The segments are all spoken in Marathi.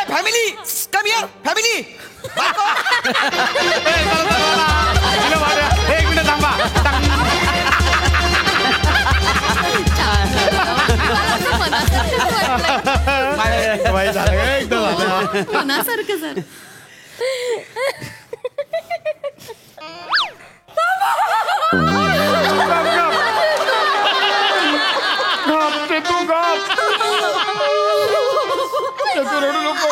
Family come here family. एक मिनिट थांबा. मनासारखं सर. तू रडू नको.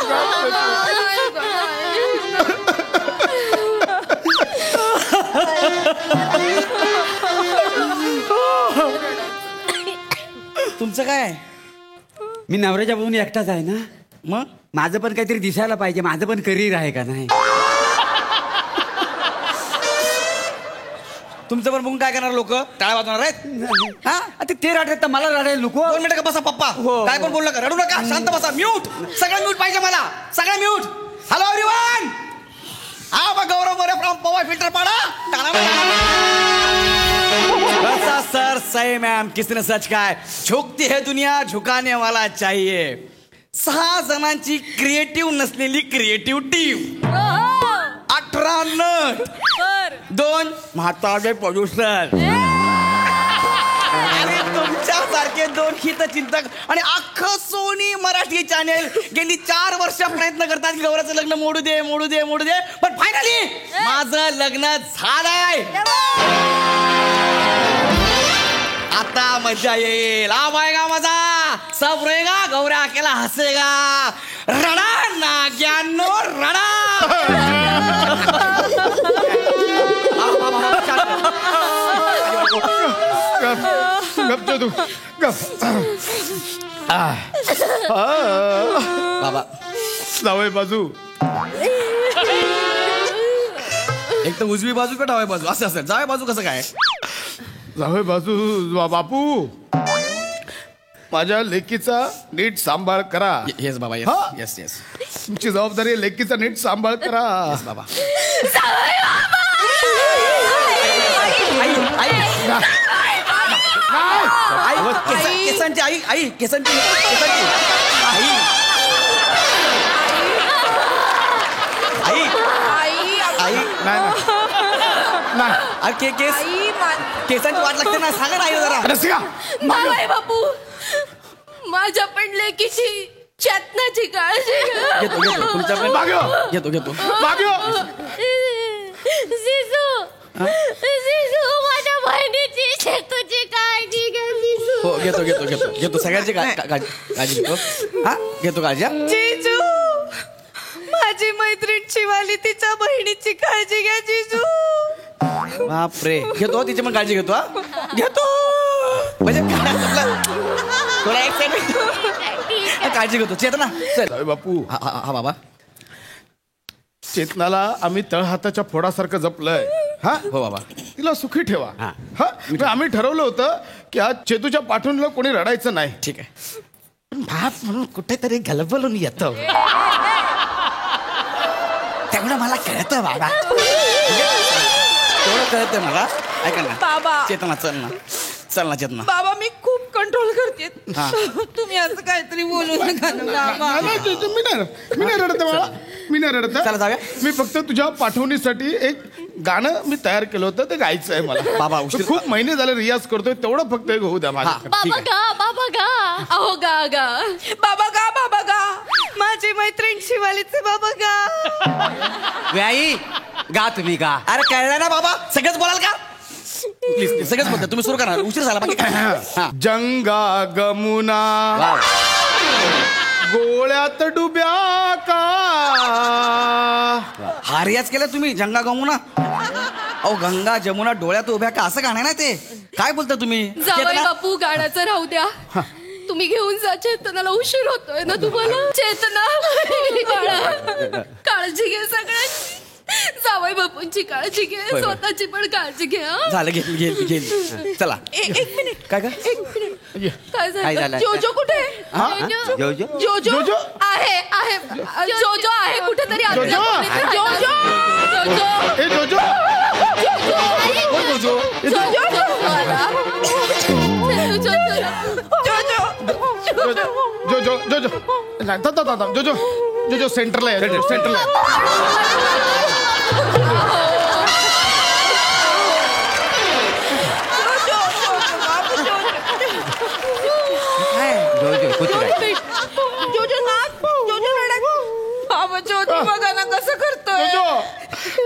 तुमचं काय? मी नवऱ्याच्या बघून एकटाच आहे ना. मग माझं पण काहीतरी दिसायला पाहिजे. माझं पण करिअर आहे का नाही. तुमचं पण बघून काय करणार लोक? टाळ्या वाजवणार आहेत. हा आता ते रडतात तर मला रडायला नको. 2 मिनिटं का बसा पप्पा. काय पण बोलू नका, रडू नका, शांत बसा. म्यूट, सगळं म्यूट पाहिजे मला, सगळं म्यूट. Hello everyone. हा मग गौरव मोरे फ्रॉम पवाय फिल्टर पाडा. बसा सर. सही मैम, किसने सच काय. झुकती है दुनिया, झुकाने वाला चाहिए. 6 जणांची क्रिएटिव्ह नसलेली क्रिएटिव्ह टीम. 18 नट, 2 म्हातारे प्रोड्युसर आणि तुमच्यासारखे 2 हितचिंतक आणि अख्खं सोनी मराठी चॅनेल गेली 4 वर्ष प्रयत्न करतात की गौराचं लग्न मोडू दे मोडू दे मोडू दे. पण फायनली माझं लग्न झालंय. आता मजा येईल. आएगा मजा, सब रहेगा. गौरा अकेला हसेगा. रडा नाग्यानो रडा. बाबा जावई बाजू. एक तर उजवी बाजू का डावी बाजू असं असेल. जावे बाजू कसं काय? जावई बाजू. बापू माझ्या लेकीचा नीट सांभाळ करा. येस बाबा. हा? Yes yes. तुमची जबाबदारी लेकीचा नीट सांभाळ करा. बाबा केसांची आई आई केसांची आई आई आई नाही केस केसांची वाट लागते ना. सांगा ना आई जरा. जावई बापू, माझ्या पण लेकीची चेतनाची काळजी घ्या. घेतो घेतो तुमच्या पण घेतो घेतो. जिजू माझ्या बहिणीची शेतूची काळजी घ्या. जिजू हो घेतो घेतो घेतो घेतो. सगळ्यांची काळजी घेतो. हा घेतो काळजी. जिजू माझी मैत्रीण शिवाली तिच्या बहिणीची काळजी घ्या. जिजू बापरे. घेतो तिची पण काळजी घेतो. हा घेतो म्हणजे थोडा एक काळजी घेतो. चेतना चल. जावई बापू हा बाबा. चेतनाला आम्ही तळहाताच्या फोडासारखं जपलंय. हा हो बाबा. तिला सुखी ठेवा. हा. हा मग आम्ही ठरवलं होतं की आज चेतूच्या पाठून कोणी रडायचं नाही. ठीक आहे. पण बाप म्हणून कुठेतरी गलबलून येतो तेवढं मला कळतं बाबा. तेवढं कळतं मला. ऐका ना बाबा. चेतना चल ना. चल ना चेतना. बाबा मी खूप कंट्रोल करते. हा. तुम्ही असं काहीतरी बोलू नका ना बाबा. मी नाही रडत मला. मी नाही रडत. चला जाऊया. मी फक्त तुझ्या पाठवणीसाठी एक गाणं मी तयार केलं होतं. ते गायचं आहे मला. बाबा तो खूप महिने झाले रियाज करतोय. तेवढं फक्त एक होऊ द्या माझ्या. बाबा गा बाबा गा. अहो गा गा बाबा गा बाबा गा. माझी मैत्रीण शिवालीचे बाबा गा. आई गा तुम्ही गा. अरे कळलं ना बाबा. सगळंच बोलाल का? प्लीज सगळंच बोलतो. तुम्ही सुरू करा. उशीर झाला बाकी. हा. जंगा गमुना वा. गोळ्यात डुब्या का. हा रियाज केला तुम्ही. जंगा गमुना. अहो गंगा जमुना डोळ्यात उभ्या का असं गाणं नाही ते. काय बोलता तुम्ही? जावई बापू गाण्याचं राहू द्या. तुम्ही घेऊन जा चेतनाला. उशीर होतोय ना तुम्हाला. चेतना काळजी घे सगळ्यांची. जावई बापूंची काळजी घे. स्वतःची पण काळजी घे. झालं घेईल घेईल घेईल. चला एक मिनिट. काय काय एक मिनिट. काय काय झालं? झालं? जोजो कुठे? जोजो जोजो आहे आहे. जोजो आहे कुठेतरी. जोजो? जोजो ए जोजो. जोजो जोजो जोजो जोजो जोजो जो सेंटरला आहे सेंटरला बघा ना कसं करतोय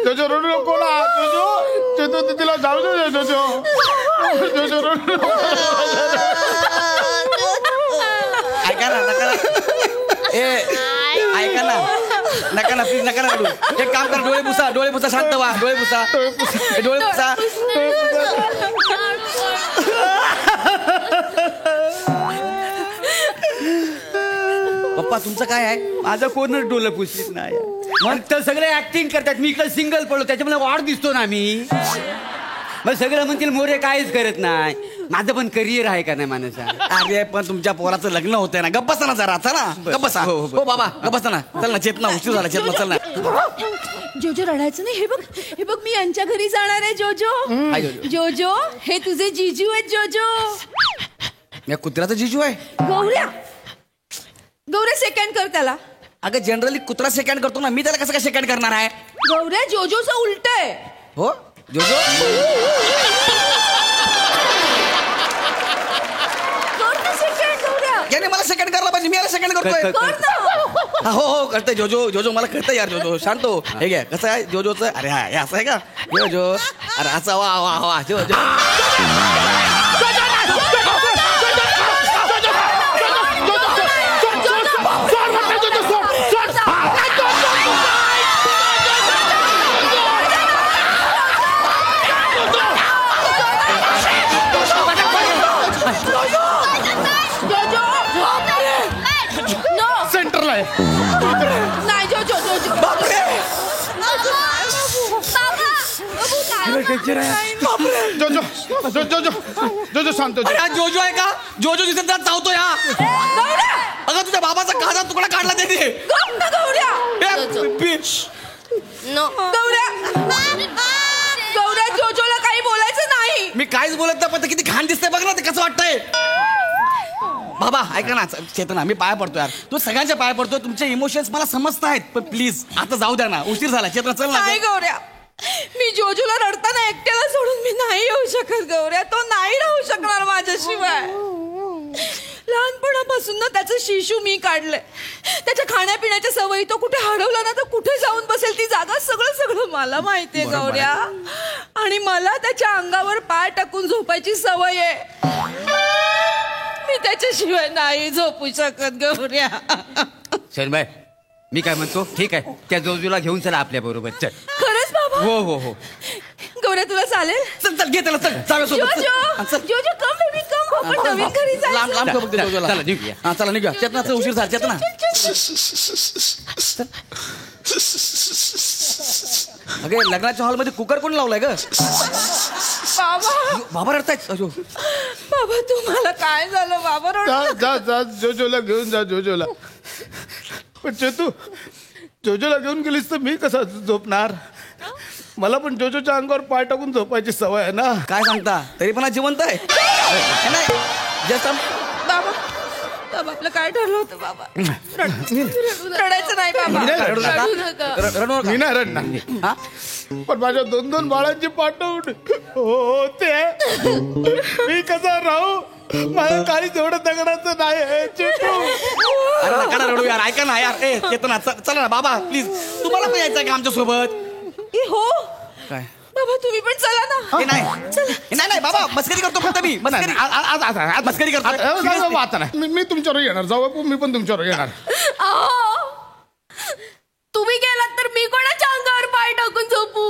जोजो रडू नको ना जोजो तिला जाऊ दे जोजो जोजो रडू ऐका ना नका ऐका ना नका ना प्लीज नका ना रडू एक काम कर डोळे पुसा शांत व्हा डोळे पुसा पप्पा तुमचं काय आहे माझं कोणच डोलं पुसलीच नाही मग तर सगळे ऍक्टिंग करतात मी इकडे सिंगल पडलो त्याच्यामुळे वाढ दिसतो ना मी मग सगळं म्हणतील मोरे काहीच करत नाही माझं पण करिअर आहे का नाही माणसा अरे पण तुमच्या पोराचं लग्न होतंय ना गप्प बसा ना जरा चला गप्प बसा हो बाबा गप्प बसा ना चल ना चेतना उशीर झाला चेतना चल ना जोजो रडायचं नाही हे बघ मी यांच्या घरी जाणार आहे जोजो जोजो हे तुझे जीजू आहेत जोजो या कुत्र्याचा जिजू आहे गौऱ्या सेकंड कर त्याला अगं जनरली कुत्रा सेकंड करतो ना मी त्याला कसं काय सेकंड करणार आहे गौऱ्या जोजोचं उलट आहे हो जोजो याने मला सेकंड करायला पाहिजे मी याला सेकंड करतोय हो करतोय जोजो मला कळतंय यार जोजो शांत हो हे घ्या कसं आहे जोजोचं अरे हा हे असं आहे का जोजो अरे असं वा जोजो सेंटरला आहे नाही जोजो जोजो सांगतो जोजो आहे का जोजो दिसत चावतो या अगं तुझ्या बाबाचा काचा तुकडा काढला त्याने गौऱ्या जोजोला काही बोलायचं नाही मी काहीच बोलत नाही पण ते किती घाण दिसतंय बघ ना ते कसं वाटतंय बाबा ऐका ना चेतना मी पाया पडतो यार तू सगळ्यांच्या पाया पडतो तुमचे इमोशन्स मला समजत आहेत पण प्लीज आता जाऊ द्या ना उशीर झाला चेतना चल ना नाही गौऱ्या मी जोजोला रडताना एकट्याला सोडून मी नाही येऊ शकत गौऱ्या तो नाही राहू शकणार माझ्याशिवाय लहानपणापासून ना त्याचं शिशू मी काढलंय त्याच्या खाण्यापिण्याच्या सवयी तो कुठे हरवला ना तर कुठे जाऊन बसेल ती जागा सगळं मला माहितीये गौऱ्या आणि मला त्याच्या अंगावर पाय टाकून झोपायची सवय आहे मी त्याच्याशिवाय नाही झोपू शकत गौऱ्या शरणबाई मी काय म्हणतो ठीक आहे त्या जोजूला घेऊन चला आपल्या बरोबर चल खरंच बाबा हो गौऱ्या तुला चालेल चल घे त्याला चल जोजो कम बेबी कम आपण नवीन घरी लांब जायचं बघते जोजोला चला निघूया हा चला निघूया चेतना चल उशीर झाला चेतना अगे लग्नाच्या हॉलमध्ये कुकर कोण लावलाय ग बाबा रडतायत अजो बाबा तुम्हाला काय झालं बाबा जा जोजोला घेऊन जा जोजोला पण चेतू जोजोला घेऊन गेलीस तर मी कसा झोपणार मला पण जोजोच्या अंगावर पाय टाकून झोपायची सवय आहे ना काय सांगता तरी पण जिवंत आहे जस्ट बाबा आपलं काय ठरलं होतं बाबा रडायचं नाही बाबा मी नाही रडणार पण माझ्या 2 बाळांची पाठवून होते मी कसा राहू मला काही तेवढं दगडाचं नाही चेतू अरे नका रडू यार ऐका ना यार ए चेतना चला ना बाबा प्लीज तुम्हाला पण यायचं का आमच्या सोबत हो काय बाबा तुम्ही पण चला ना नाही बाबा मस्करी करतो फक्त मी मस्करी करतो आता नाही मी तुमच्यावर येणार जाऊ मी पण तुमच्यावर येणार तुम्ही गेलात तर मी कोणाच्या अंगावर पाय टाकून झोपू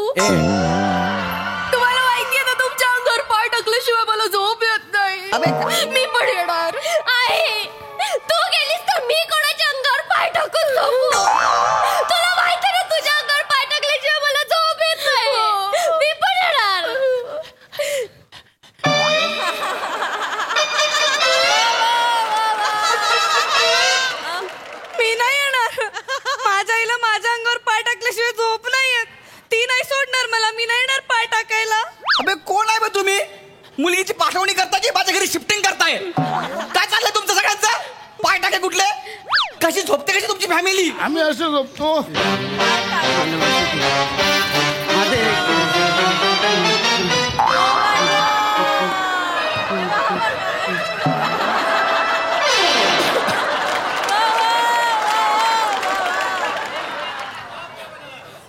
तुम्हाला माहितीये ना तुमच्या अंगावर पाय टाकल्याशिवाय मला झोप येत नाही मी पण येणार आहे तू गेलीस तर मी कोणाच्या अंगावर पाय टाकून झोपू तुला माहिती ना तुझ्या अंगावर पाय टाकल्याशिवाय मला झोप येत नाही मी पण येणार मी नाही येणार माझ्या आईला माझ्या अंगावर पाय टाकल्याशिवाय झोप नाही येत ती नाही सोडणार मला मी नाही येणार पाय टाकायला अबे कोण आहे बे तुम्ही मुलगीची पाठवणी करता की माझ्या घरी शिफ्टिंग करताय काय चाललंय तुमचं सगळ्यांचं पाय टाके कुठले कशी झोप झोपते कशी तुमची फॅमिली? आम्ही असं झोपतो.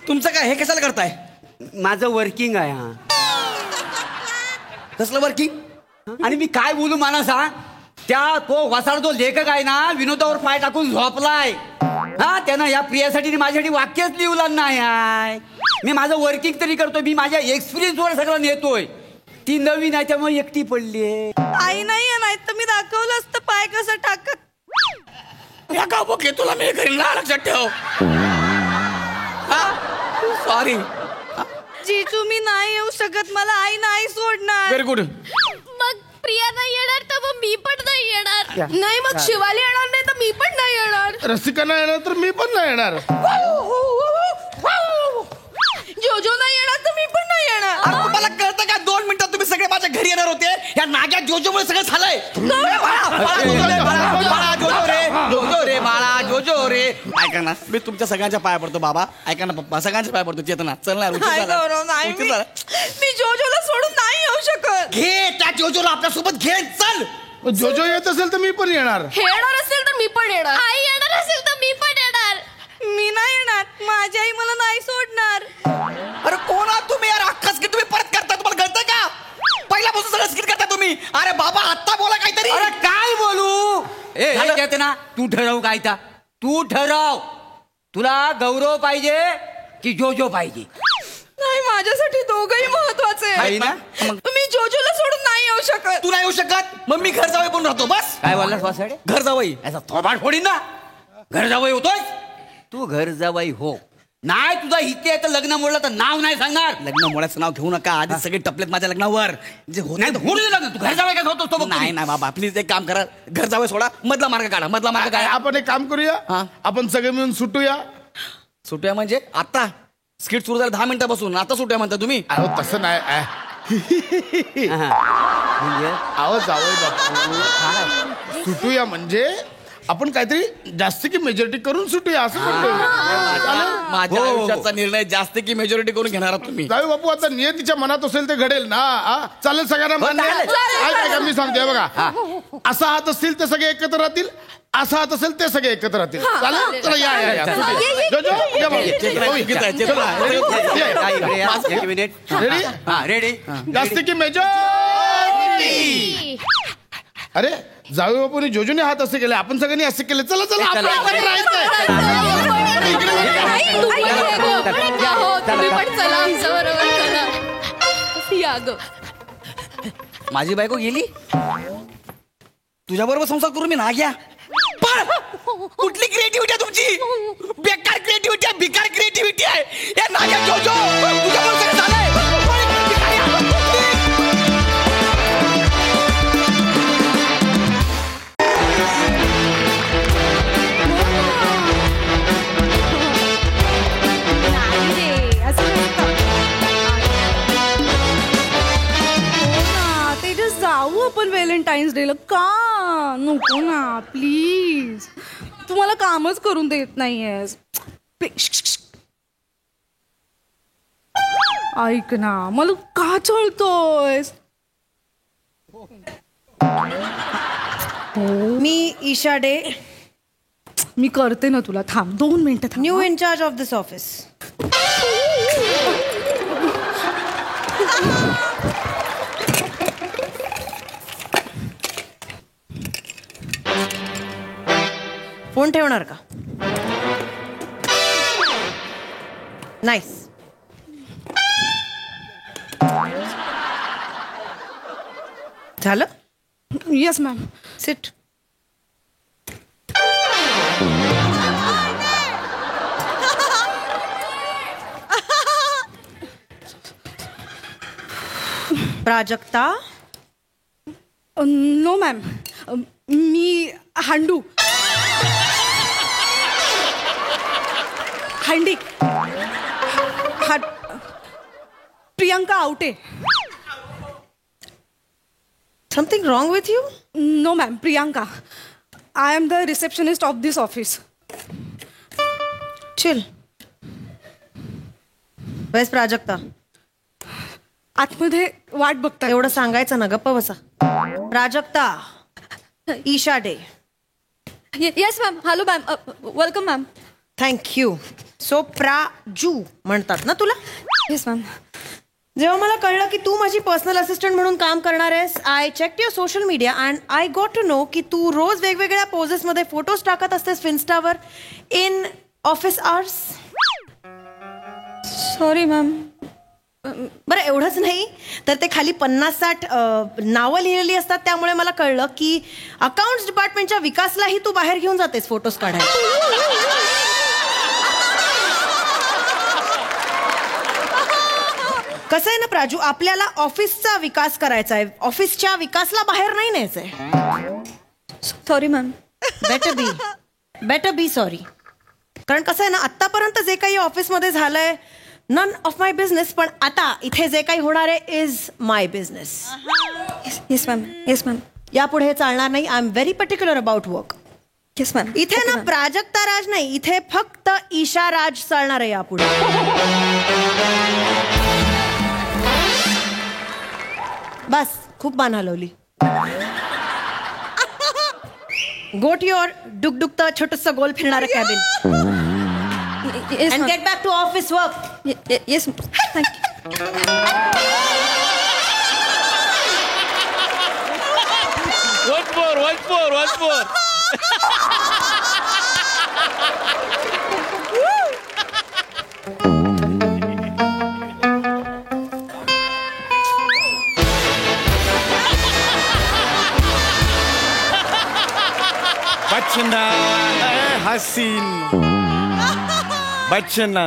तुमचं काय हे कशाला करताय? माझं वर्किंग आहे हा. कसलं वर्किंग? आणि मी काय बोलू मला सांग. त्या तो वसाड जो लेखक आहे ना, विनोदावर पाय टाकून झोपलाय हा. त्यानं या प्रियासाठी माझ्यासाठी वाक्यच लिहिलं नाही आहे. मी माझं वर्किंग तरी करतोय. मी माझ्या एक्सपिरियन्सवर सगळं नेतोय. ती नवीन आहे त्यामुळे एकटी पडलीये. आई नाहीये, नाही तर मी दाखवलं असतं पाय कसं टाकत. या का बघे तुला मी करीन ना, लक्षात ठेव. सॉरी जीजू मी नाही येऊ शकत, मला आई नाही सोडणार. Very good. मग प्रिया नाही येणार तर मग मी पण नाही येणार. नाही मग शिवाली येणार नाही तर मी पण नाही येणार. रसिका नाही येणार तर मी पण नाही येणार. जोजो नाही येणार तर मी पण नाही येणार. तुम्हाला कळतं का? 2 मिनिटात तुम्ही सगळे माझ्या घरी येणार होते. या नाग्या जोजोमुळे सगळं झालंय. जोजो रे बाळा, जोजो रे. ऐका ना, मी तुमच्या सगळ्यांच्या पाया पडतो बाबा. ऐका ना पप्पा, सगळ्यांच्या पाया पडतो. चेतना चल ना. नाही गौरव, नाही मी जोजोला सोडून नाही येऊ शकत. घे त्या जोजोला आपल्यासोबत घे. चल. जोजो येत असेल तर मी पण येणार. येणार असेल तर मी पण येणार. आई येणार असेल तर मी पण येणार. मी नाही येणार, माझी आई मला नाही सोडणार. अरे कोण आहात तुम्ही यार? अख्खा स्किट तुम्ही परत करता. तुम्हाला कळतंय का? पहिल्यापासून सगळं स्किट करता तुम्ही. अरे बाबा आत्ता बोला काहीतरी. अरे काय बोलू? ए ना, तू ठरव काय ता. तू ठरव. तुला गौरव पाहिजे की जोजो पाहिजे? नाही, माझ्यासाठी दोघही महत्वाचे आहे ना? मी जोजोला सोडून नाही येऊ शकत. तू नाही येऊ शकत? मग मी घर जावई पण राहतो. बस. काय बोललास वासाडे? घर जावई. याचा थोबाड फोडीन ना. घर जावई होतोय तू. घर जावई हो. नाही तुझा इथे तर लग्न मोडलं तर नाव नाही सांगणार. लग्न मोड्याचं नाव घेऊ नका. आधी सगळे टपलेत माझ्या लग्नावर. जे होत नाही तर होऊ दे लग्न. तू घर जावई काय होतो तो बघ. नाही नाही बाबा, प्लीज एक काम करा. घर जावई सोडा, मधला मार्ग काढा. मधला मार्ग काय? आपण एक काम करूया. हा. आपण सगळे मिळून सुटूया. सुट्या म्हणजे आता स्किट सुरू झालं 10 मिनिटापासून. आता सुट्या म्हणता तुम्ही? अहो तसं नाही. म्हणजे आहो जावई बापू, सुटूया म्हणजे आपण काहीतरी जास्त की मेजॉरिटी करून सुटूया असं म्हणतोय. माझ्या हो. आयुष्याचा निर्णय जास्त की मेजॉरिटी करून घेणार आहात तुम्ही. जावई बापू, आता नियतीच्या मनात असेल ते घडेल ना. चालेल सगळ्यांना मान्य? ऐका मी सांगते बघा. असा हात असतील ते सगळे एकत्र राहतील. असा हात असेल ते सगळे एकत्र राहतील. चालेल? चला या या या. जोजो, या बाबू. एक मिनिट. रेडी? हा रेडी. जास्त की मेजॉरिटी. अरे जावई बापूने जोजोने हात असे केले, आपण सगळ्यांनी असे केले. चला चला आपण एकत्र राहायचंय. तुम्ही पण चला आमच्या बरोबर. चला या ग. माझी बायको गेली, तुझ्या बरोबर संसार करून मी ना घ्या. पण कुठली क्रिएटिव्हिटी आहे तुमची? बेकार क्रिएटिव्हिटी आहे, बिकार क्रिएटिव्हिटी आहे. या नाग्या जोजो तुझ्या बरोबर सगळं झालंय. जाऊ आपण व्हॅलेंटाईन्स डेला. का नको ना प्लीज. तू मला कामच करून देत नाहीयेस. ऐक ना, मला का चळतोयस? मी ईशा डे, मी करते ना तुला. थांब 2 मिनिटं थांब. New in charge of this office. Phone ठेवणार का? नाईस. झालं? Yes ma'am. Sit. Prajakta. No ma'am, मी Handu. Handi. Priyanka Awate. Something wrong with you? No ma'am, Priyanka. I am the receptionist of this office. Chill. बस प्राजक्ता, आतमध्ये वाट बघता. एवढं सांगायचं ना, गप्प बसा. Prajakta, Isha Dey. Yes ma'am. Hello ma'am. Welcome ma'am. Thank you. So Praju म्हणतात ना तुला? Yes ma'am. जेव्हा मला कळलं की तू माझी पर्सनल असिस्टंट म्हणून काम करणार आहेस, I check your social media and I got to know की तू रोज वेगवेगळ्या पोजेसमध्ये फोटोज टाकत असतेस इन्स्टावर in office hours. Sorry ma'am. बरं, एवढंच नाही तर ते खाली 50-60 नावं लिहिलेली असतात. त्यामुळे मला कळलं की अकाउंट्स डिपार्टमेंटच्या विकासलाही तू बाहेर घेऊन जातेस फोटोज काढायला. कसं आहे ना प्राजू, आपल्याला ऑफिसचा विकास करायचा आहे, ऑफिसच्या विकासला बाहेर नाही न्यायचंय. Sorry ma'am. Better be sorry. कारण कसं आहे ना, आतापर्यंत जे काही ऑफिसमध्ये झालंय नन ऑफ माय बिझनेस, पण आता इथे जे काही होणार आहे is my business. Yes ma'am. Yes ma'am. यापुढे हे चालणार नाही. I am very particular about work. Yes ma'am. इथे ना प्राजक्ता राज नाही, इथे फक्त ईशा राज चालणार आहे यापुढे. बस, खूप मान हलवली. गो टू युअर डुकडुकतं छोटंसं गोल फिरणारं cabin yes and ma'am. Get back to office work. Yes thank you. once more. Bachchan हसीन बच्चन.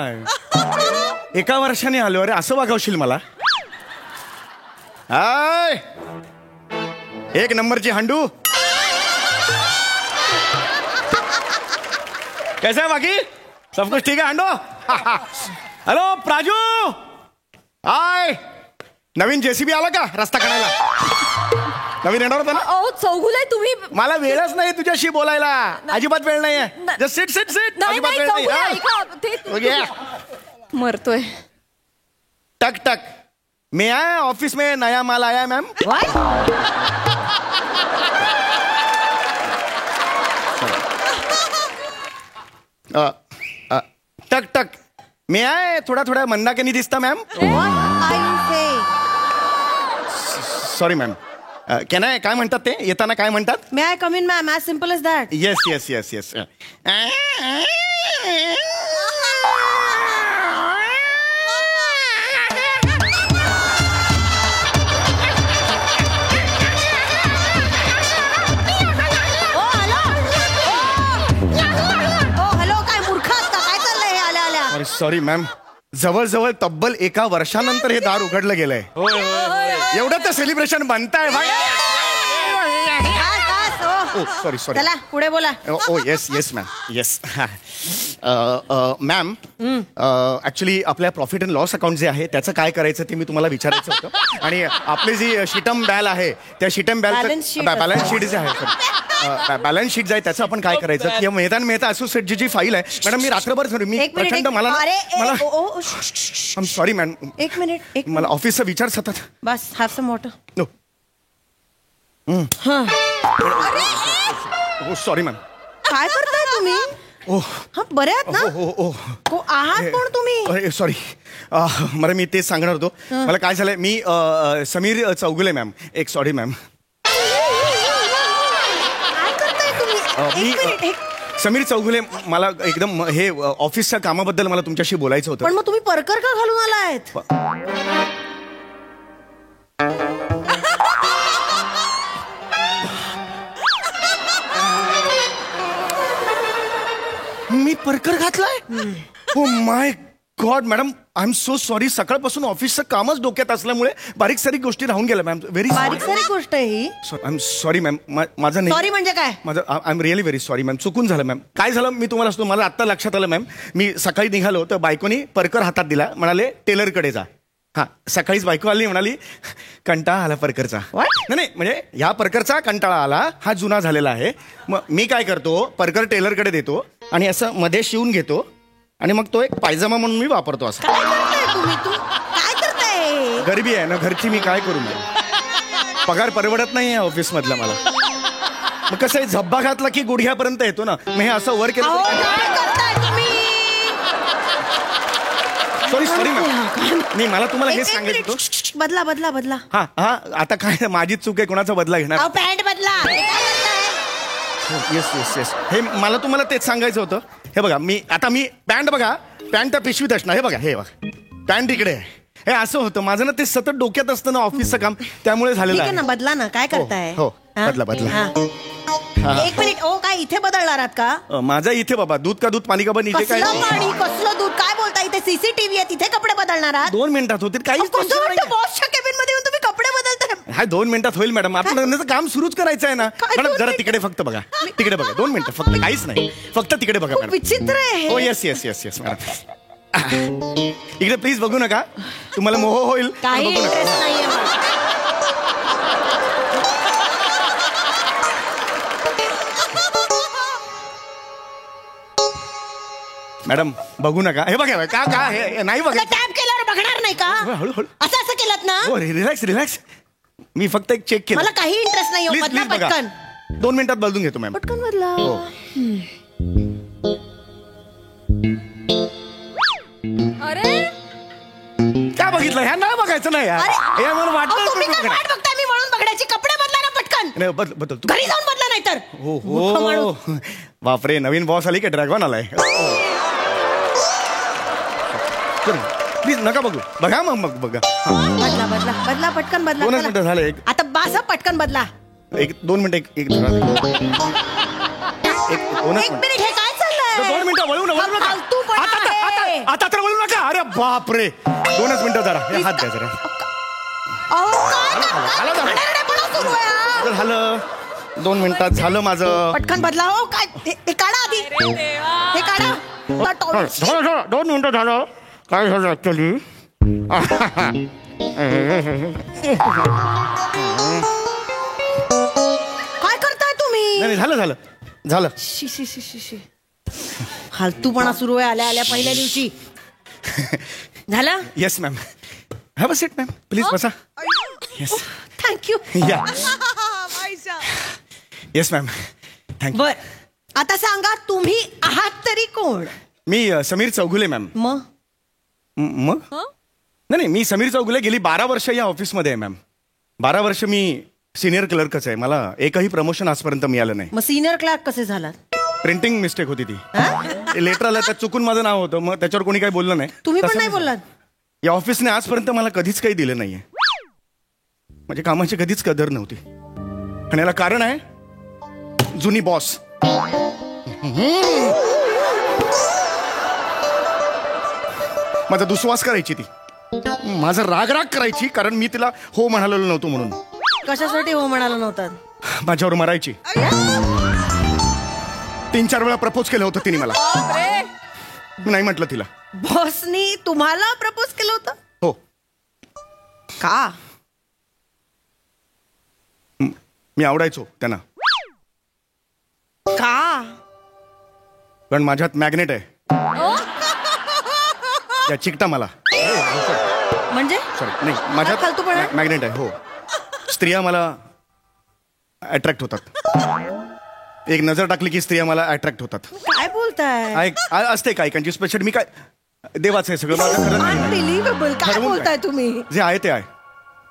एका वर्षाने आलो. अरे असं वागवशील मला? हाय, एक नंबरची हांडू. कैसा है बाकी? सब कुछ ठीक है हांडो? हॅलो प्राजू, हाय. नवीन जेसीबी आला का रस्ता काढायला? नवीन येणार होता ना? ओ चौगुले तुम्ही. मला वेळच नाही तुझ्याशी बोलायला, अजिबात वेळ नाहीये. Just sit sit sit. नाही अजिबात नाही वेळ नाही. चौगुले हा? ऐका ते ओके. मरतोय. टक टक. मैं आया ऑफिस में, नया माल आया मैम. टक टक. मैं आया, थोडा थोडा मंदा के नहीं दिसता ma'am. Sorry ma'am. Can I, काय म्हणतात ते येताना, काय म्हणतात? May I come in ma'am, as simple as that. Yes yes yes yes. Sorry ma'am. जवळजवळ तब्बल एका वर्षानंतर हे दार उघडलं गेलंय. एवढं तर सेलिब्रेशन बनताय भाई. Sorry sorry. चला पुढे बोला. Oh yes yes ma'am. Yes ma'am, actually आपल्या प्रॉफिट अँड लॉस अकाउंट जे आहे त्याचं काय करायचं ते मी तुम्हाला विचारायचं होतं. आणि आपली जी शिटम बॅल आहे त्या शिटम बॅल बॅलन्स शीट जे आहे, बॅलन्स शीट जे आहे त्याचं आपण काय करायचं? किंवा मेहता मेहता असोसिएटची जी फाईल आहे मॅडम, मी रात्रभर मी प्रचंड मला सॉरी मॅम, एक मिनिट मला ऑफिसचा विचार सतत. बस, have some water. No. Sorry ma'am. काय करताय तुम्ही? हा, बरे आहात ना? हो आहात कोण तुम्ही? सॉरी, मला मी तेच सांगणार होतो. मला काय झालंय, मी समीर चौगुले मॅम. एक सॉरी मॅम. काय करताय तुम्ही? मी समीर चौगुले. मला एकदम हे ऑफिसच्या कामाबद्दल मला तुमच्याशी बोलायचं होतं. पण मग तुम्ही परकर का घालून आलायत? मी परकर घातलाय? Oh my God madam, I am so sorry. सकाळपासून ऑफिसचं कामच डोक्यात असल्यामुळे बारीक सारीक गोष्टी राहून गेल्या मॅम. व्हेरी बारीक सारी गोष्ट आहे ही. I am sorry ma'am. माझं नाही. सॉरी म्हणजे काय? माझं I am really very sorry ma'am. चुकून झालं मॅम. काय झालं मी तुम्हाला सांगतो. मला आत्ता लक्षात आलं मॅम. मी सकाळी निघालो तर बायकोनी परकर हातात दिला, म्हणाले टेलरकडे जा. हा, सकाळीच बायको आली, म्हणाली कंटाळा आला परकरचा. नाही म्हणजे ह्या परकरचा कंटाळा आला, हा जुना झालेला आहे. मग मी काय करतो, परकर टेलरकडे देतो, आणि असं मध्ये शिवून घेतो आणि मग तो एक पायजमा म्हणून मी वापरतो असं. काय करताय तुम्ही? तू काय करताय? गरिबी आहे ना घरची, मी काय करू मग. पगार परवडत नाही ऑफिस मधला मला. मग कसं आहे, झब्बा घातला की गुडघ्यापर्यंत येतो ना. मग हे असं वर केलं. अहो, काय करताय तुम्ही? सॉरी नाही, मला तुम्हाला हे एक सांगायचं मिनिट. होतं. बदला बदला बदला. हा हा आता काय माझीच चूक आहे, कोणाचा बदला घेणार. अहो, पॅन्ट बदला. हे काय करताय? येस येस येस, हे मला तुम्हाला तेच सांगायचं होतं. हे बघा, मी पॅन्ट बघा, पॅन्ट त्या पिशवीत असणार. हे बघा, हे बघा पॅन्ट इकडे आहे. हे असं होतं माझं ना, ते सतत डोक्यात असतं ना ऑफिसचं काम, त्यामुळे झालेलं ठीक आहे ना, आहे. बदला ना. काय करताय? हो, हा? बदला. हा. एक मिनिट. ओ, काय इथे बदलणार आहात का? माझा इथे बाबा दूध का दूध पाणी का पण इथे काय कसलं पाणी, कसलं दूध? काय बोलता? इथे सीसीटीव्ही आहे, तिथे कपडे बदलणार आहात? 2 मिनिटात होतील. काही कसं वाटतं बॉसच्या केबिन मध्ये येऊन तुम्ही कपडे बदलताय? हा 2 मिनिटात होईल मॅडम. आपलं काम सुरूच करायचं आहे ना. काय मॅडम 2 जरा मिनिटं? तिकडे फक्त बघा, तिकडे बघा. 2 मिनिटं फक्त, काहीच नाही, फक्त तिकडे बघा खूप मॅडम. विचित्र आहे हो हे. Yes yes yes yes madam. इकडे प्लीज बघू नका, तुम्हाला मोह होईल. काही बघू नका. इंटरेस्ट नाहीये मला. मॅडम बघू नका. हे बघा का का हे नाही बघा. टॅप केल्यावर बघणार नाही का? हळूहळू. असं केलं ना? हो रिलॅक्स रिलॅक्स. मी फक्त एक चेक केलं. मला काही इंटरेस्ट नाही. प्लीज बदला प्लीज बघा. पटकन. 2 मिनिटात बदलून घेतो मॅम. पटकन बदला. हो. अरे काय बघितलं? ह्या नाही बघायचं नाही यार. अरे, हे मला अहो, तुम्ही काय वाटतं. वाट बघताय मी म्हणून बघण्याची? कपडे बदला ना पटकन. नाही, बदल तू. घरी जाऊन बदला नाही तर. हो मूर्ख हो माणूस. बापरे, नवीन बॉस आली का ड्रॅगन आलाय. प्लीज नका बघू. बघा मग बघा. बदला बदला बदला पटकन बदला. 2 चला. मिनिटं झाले. आता बासा पटकन बदला. 2 मिनिटं एक धरा. 2 एक मिनिट. हे काय चाललंय? 2 मिनिटं वळू नका. हा फालतूपणा आहे. आता तर वळू नका. अरे बापरे, 2च मिनिटं जरा. हे हात द्या जरा. अहो, काय करताय? घाणेरडेपणा सुरू आहे हा. झालं 2 मिनिटात झालं माझं. पटकन बदला. हो काय हे काढा आधी. हे काढा. झालं 2 मिनिटं झालं. काय झालं ऍक्च्युली, काय करताय तुम्ही? नाही झालं. शी शी शी शी शी. फालतूपणा सुरू आहे आल्या आल्या पहिल्या दिवशी. झालं? Yes ma'am. Have a seat ma'am, please बसा. Yes thank you. या. Yes ma'am, thank you. बर, आता सांगा तुम्ही आहात तरी कोण? मी समीर चौगुले मॅम. मग नाही, मी समीर चौगुले. गेली 12 वर्ष या ऑफिसमध्ये आहे मॅम. 12 वर्ष मी सिनियर क्लर्कच आहे. मला एकही प्रमोशन आजपर्यंत मिळालं नाही. मग सिनियर क्लार्क कसे झालात? प्रिंटिंग मिस्टेक होती ती. लेटर आलं त्यात चुकून माझं नाव होतं, मग त्याच्यावर कोणी काही बोललं नाही. तुम्ही पण तसं नाही बोललात? या ऑफिसने आजपर्यंत मला कधीच काही दिलं नाहीये. माझ्या कामाची कधीच कदर नव्हती. आणि याला कारण आहे जुनी बॉस. माझा दुस्वास करायची ती. माझा राग करायची, कारण मी तिला हो म्हणालेलो नव्हतो म्हणून. कशासाठी हो म्हणाला नव्हतात? माझ्यावर मरायची. 3-4 वेळा प्रपोज केलं होतं तिने मला. मी नाही म्हटलं तिला. बॉसनी तुम्हाला प्रपोज केलं होतं? हो. का? मी आवडायचो त्यांना. का? कारण माझ्यात मॅग्नेट आहे. या चिकटा मला. म्हणजे सॉरी, नाही, काय माझ्यात फालतूपणा? मॅग्नेट आहे. हो, स्त्रिया मला अट्रॅक्ट होतात. एक नजर टाकली की स्त्रिया मला अट्रॅक्ट होतात. काय बोलताय? असते काहीकांची स्पेशल. मी काय देवाचं आहे सगळं. माझं खरं नाही. अनबिलिव्हेबल. काय ठरवून बोलताय काय? तुम्ही? जे आहे ते आहे.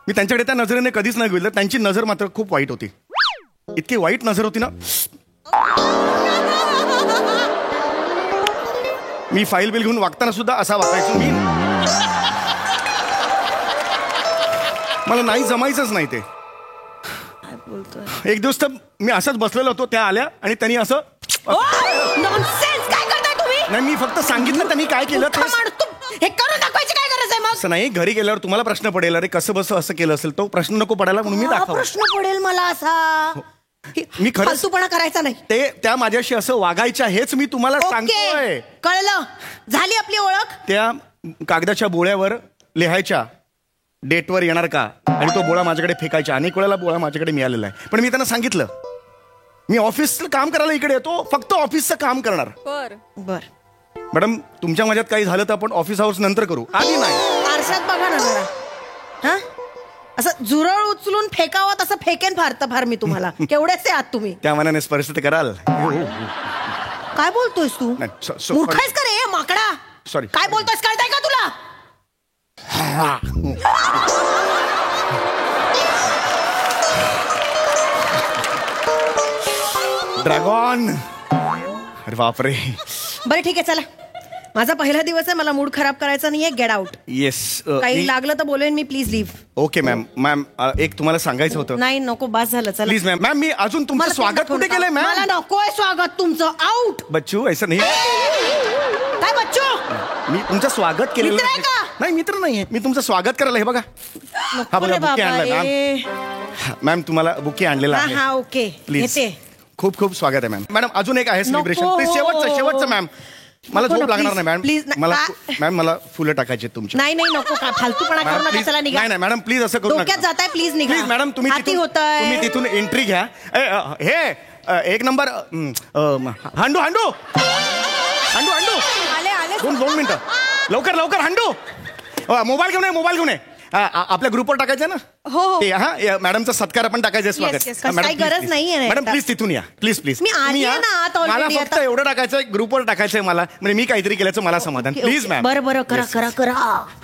मी त्यांच्याकडे त्या नजरेने कधीच नाही गेलो. त्यांची नजर मात्र खूप वाईट होती. इतकी वाईट नजर होती ना. मी फाईल बिल घेऊन वागताना सुद्धा असा वागायचो मी. मला नाही जमायचंच नाही ते. एक दिवस तर मी असंच बसलेलो होतो, त्या आल्या आणि त्यांनी असं. नॉनसेन्स. काय करताय तुम्ही? नाही, मी फक्त सांगितलं त्यांनी काय केलं ते. हे करून दाखवायची काय गरज आहे मग? असं नाही, घरी गेल्यावर तुम्हाला प्रश्न पडेल, अरे कसं बस असं केलं असेल. तो प्रश्न नको पडायला म्हणून मी हा दाखवलं. प्रश्न पडेल मला असा. मी खरंच फालतूपणा करायचा नाही. ते त्या माझ्याशी असं वागायच्या, हेच मी तुम्हाला सांगतोय. कळलं? झाली आपली ओळख. त्या कागदाच्या बोळ्यावर लिहायच्या डेटवर येणार का, आणि तो बोळा माझ्याकडे फेकायचा. अनेक वेळेला बोळा माझ्याकडे मिळालेला आहे. पण मी त्यांना सांगितलं मी ऑफिसचं काम करायला इकडे येतो, फक्त ऑफिसचं काम करणार. बर मॅडम तुमच्या माझ्यात काही झालं तर आपण ऑफिस आवर्स नंतर करू, आधी नाही. आरशात बघा ना जरा. हा असं झुरळ उचलून फेकावं तसं फेकेन फार मी तुम्हाला. केवढेच आहात तुम्ही? त्या मनाने स्पर्श तर कराल. काय बोलतोयस तू? नाही, मूर्ख आहेस का रे माकडा? सॉरी. काय बोलतोयस कळतंय का तुला? ड्रॅगॉन. अरे बापरे. बरं ठीक आहे चला, माझा पहिला दिवस आहे, मला मूड खराब करायचा नाहीये. Get out. येस. काही लागलं तर बोलेन मी. Please leave. Okay ma'am. Ma'am एक तुम्हाला सांगायचं होतं. नाही नको, बस झालं. चला प्लीज मॅम. मॅम मी अजून तुमचं मला स्वागत कुठे केलंय मॅम? मला नकोय स्वागत तुमचं. आउट. बच्चू ऐसा नाही. काय बच्चू? मी तुमचं स्वागत केलेलं मित्र आहे का? नाही, मित्र नाहीये. मी तुमचं स्वागत करायला. हे बघा, हा बघा बुके आणलाय मॅम. मॅम तुम्हाला बुके आणलेला आहे. हा ओके. प्लीज. येते. खूप खूप स्वागत आहे मॅम. मॅडम अजून एक आहे सेलिब्रेशन. नको. प्लीज शेवटचं मॅम. मला नको झोप ना, लागणार please, नाही मॅम. please, मला आ- मॅम मला फुलं टाकायची तुमच्या. नाही नको का फालतूपणा करू नका. चला निघा. नाही मॅडम प्लीज असं करू डोक्यात जाताय. प्लीज निघा. प्लीज मॅडम तुम्ही हाती होतंय. तुम्ही तिथून एंट्री घ्या. हे एक नंबर हांडू हांडू हांडू हांडू आले 2 मिनिटं. लवकर हांडू. मोबाईल घेऊन ये. आपल्या ग्रुपवर टाकायचं ना. हो. ते मॅडमचा सत्कार आपण टाकायचं. स्वागत. yes, yes. काही गरज नाहीये. मॅडम प्लीज तिथून या. प्लीज मी आली आहे ना आत already. मला फक्त आता. एवढं टाकायचं, ग्रुपवर टाकायचं मला, म्हणजे मी काहीतरी केल्याचं मला समाधान. Please ma'am. बरं करा.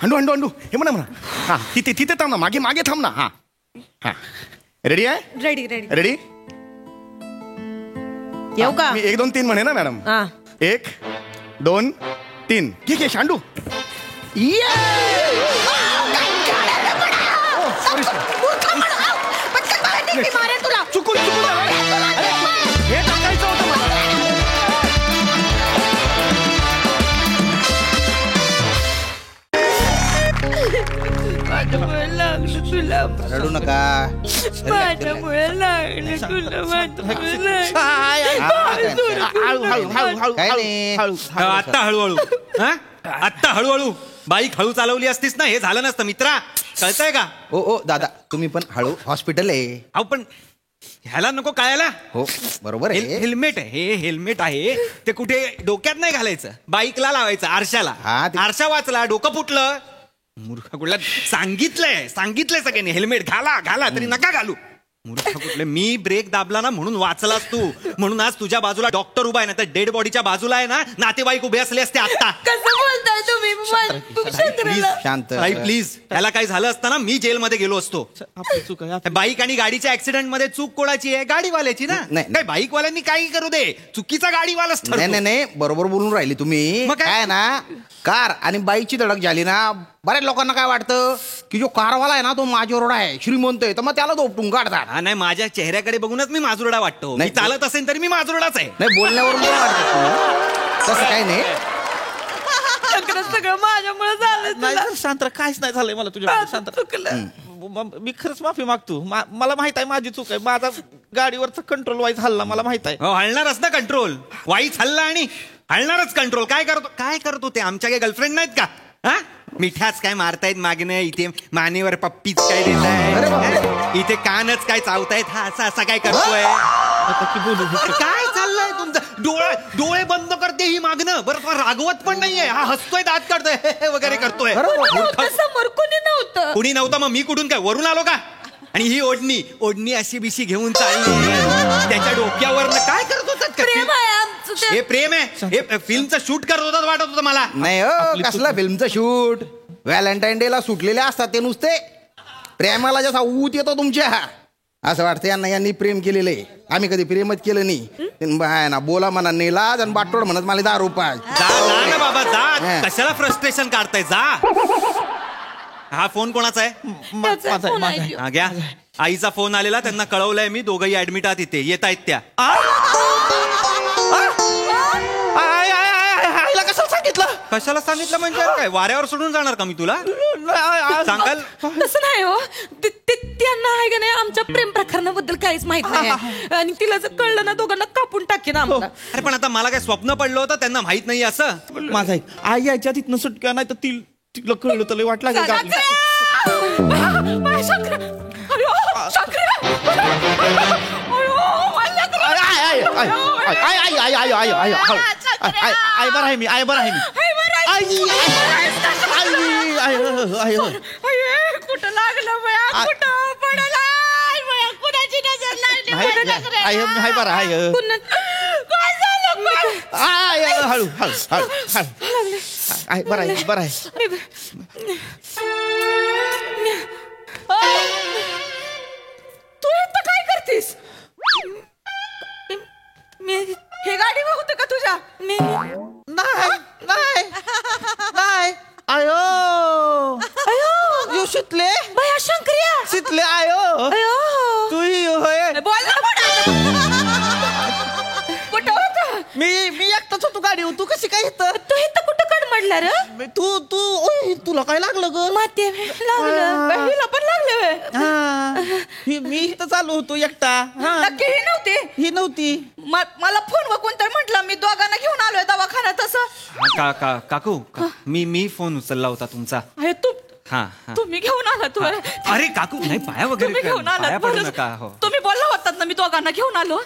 हांडू हे म्हणा. हा तिथे थांब ना. मागे थांब ना. हा रेडी आहे? रेडी. येऊ का? मी 1 2 3 म्हणे ना मॅडम. हा 1 2 3. ठीक आहे शांडू. चुकून हे टाकायचं होतं मला. रडू नका. काय नाही. आत्ता हळूहळू. आत्ता हळूहळू. बाईक हळू चालवली असतीस ना, हे झालं नसतं मित्रा. कळतंय का? ओ दादा तुम्ही पण हळू. हॉस्पिटल आहे. अहो पण ह्याला नको कळायला. हो बरोबर आहे. हेल्मेट आहे. हे हेल्मेट आहे ते कुठे डोक्यात नाही घालायचं, बाईकला लावायचं, आरशाला. हा, ते- आरशा वाचला, डोकं फुटलं. मूर्ख कुठला. सांगितलंय सगळ्यांनी हेल्मेट घाला तरी नका घालू. मूर्ख कुठले. मी ब्रेक दाबला ना म्हणून वाचलास तू. म्हणून आज तुझ्या बाजूला डॉक्टर उभा आहे ना, तर डेड बॉडीच्या बाजूला आहे ना नातेवाईक उभे असले असते आता. कसं बोलताय तुम्ही? प्लीज शांत. प्लीज. त्याला काही झालं असतं ना, मी जेलमध्ये गेलो असतो. बाईक आणि गाडीच्या ऍक्सिडेंट मध्ये चूक कोणाची आहे? गाडीवाल्याची ना. नाही. काय बाईकवाल्यांनी काही करू दे, चुकीचा गाडीवालाच ठरतो. नाही बरोबर बोलून राहिली तुम्ही. मग काय? काय ना, कार आणि बाईकची धडक झाली ना, बऱ्याच लोकांना काय वाटतं की जो कारवाला आहे ना तो माझ्यावर आहे, श्रीमंत आहे, तर मग त्याला दोपटून काढतात. हा नाही, माझ्या चेहऱ्याकडे बघूनच मी माजुरडा वाटतो. मी नाही. चालत असेल तरी मी माजुरडाच आहे. नाही बोलण्यावरून मला वाटतं तसं काही नाही. सगळं माझ्यामुळे झालं. नाही सर, शांत राहा. काहीच नाही झालंय मला तुझ्या शांत राहा. मी खरंच माफी मागतो. मला माहित आहे माझी चूक आहे. माझा गाडीवरचा कंट्रोल वाईज हल्ला मला माहित आहे. हो, हलणारच ना कंट्रोल. वाईच हल्ला आणि हलणारच कंट्रोल. काय करतो ते? आमच्या काही गर्लफ्रेंड नाहीत का? हा मिठ्याच काय मारतायत मागणं, इथे मानेवर पप्पीच काय देताय, इथे कानच काय चावतायत. हा असा काय करतोय? काय चाललंय तुमचं? डोळे बंद करते ही मागणं. बरं तुला रागवत पण नाहीये. हा हसतोय, दात काढतोय वगैरे करतोय. समोर कोणी नव्हतं. कुणी नव्हतं मग मी कुठून काय वरून आलो का? आणि ही ओढणी अशी बिशी घेऊन चालली त्याच्या डोक्यावर. काय करत होतात? प्रेम आहे आमचं ते. हे प्रेम आहे? हे फिल्मचं शूट करत होतात वाटत होतं मला. नाही कसला फिल्मचं शूट. व्हॅलेंटाईन डे ला सुटलेले असतात ते नुसते. प्रेमाला जसा ऊत येतो तुमच्या, असं वाटतं यांनी प्रेम केलेलं आहे. आम्ही कधी प्रेमच केलं नाही ना. बोला म्हणा नेलाज आणि बाटोड म्हणत मला 10 रुपये. जा ना बाबा जा. कशाला फ्रस्ट्रेशन काढताय? जा. हा फोन कोणाचा आहे? हा घ्या. आईचा फोन आलेला, त्यांना कळवलंय मी. दोघंही ऍडमिट आहात इथे. येत आहेत त्या. कशाला सांगितलं म्हणजे काय? वाऱ्यावर सोडून जाणार का मी तुला? सांगाल तसं नाही हो. त्यांना आहे का नाही आमच्या प्रेम प्रकरणाबद्दल काहीच माहित नाही. आणि तिला जर कळलं ना दोघांना कापून टाकेन आम्हाला. अरे पण आता मला काय स्वप्न पडलं होतं, त्यांना माहित नाही असं? माझा ऐक. आई यायच्या तिथनं सुटक्या नाही तर तिला कळलं तर लय वाट लागेल. आई बरं आहे मी आई बरं आहे मी कुठं लागलं बया कुठं पडला कुणाची नजर लागली हाय बरं आहे काय झालं हळू हळू हळू आहे बरं आहे बरं आहे तू इथं काय करतीस हे गाडी होतं का तुझ्या नाही आयो शितले बया शंकर्या शितले आयो तू होय बोल ना कुठं होतं मी एकटाच होतो गाडी तू कशी काय इथं तू इथं कुठं कडमडला रे तू तुला काय लागलं ग माती लागलं हिला पण लागलं मी इथं चालू होतो एकटा नक्की ही नव्हती ही नव्हती मला फोनवर कोणतरी म्हटलं मी दोघांना घेऊन आलोय दवाखान्यात असं काकू मी फोन उचलला होता तुमचा अरे तू हा तुम्ही घेऊन आला तू अरे काकू नाही पाया तुम्ही वगैरे घेऊन आला पाया पडू नका हो तुम्ही बोलला होतात ना मी दोघांना घेऊन आलो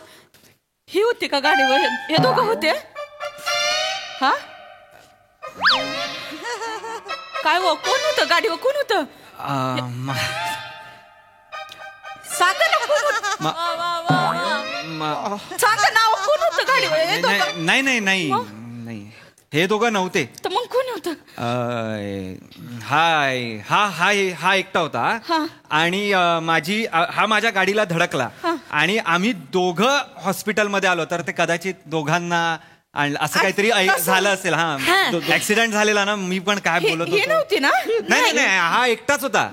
ही होती का गाडीवर हे दोघं होते हा काय हो कोण होतं गाडीवर कोण होतं सांगा ना कोण होतं? सांगा नाव कोण होतं गाडीवर हे दोघं? नाही हे दोघं नव्हते तर मग कोण होतं हा एकटा होता आणि हा माझ्या गाडीला धडकला आणि आम्ही दोघं हॉस्पिटलमध्ये आलो तर ते कदाचित दोघांना असं काहीतरी झालं असेल ऍक्सिडेंट झालेला ना मी पण काय बोलत ही होतो नव्हती ना नाही हा एकटाच होता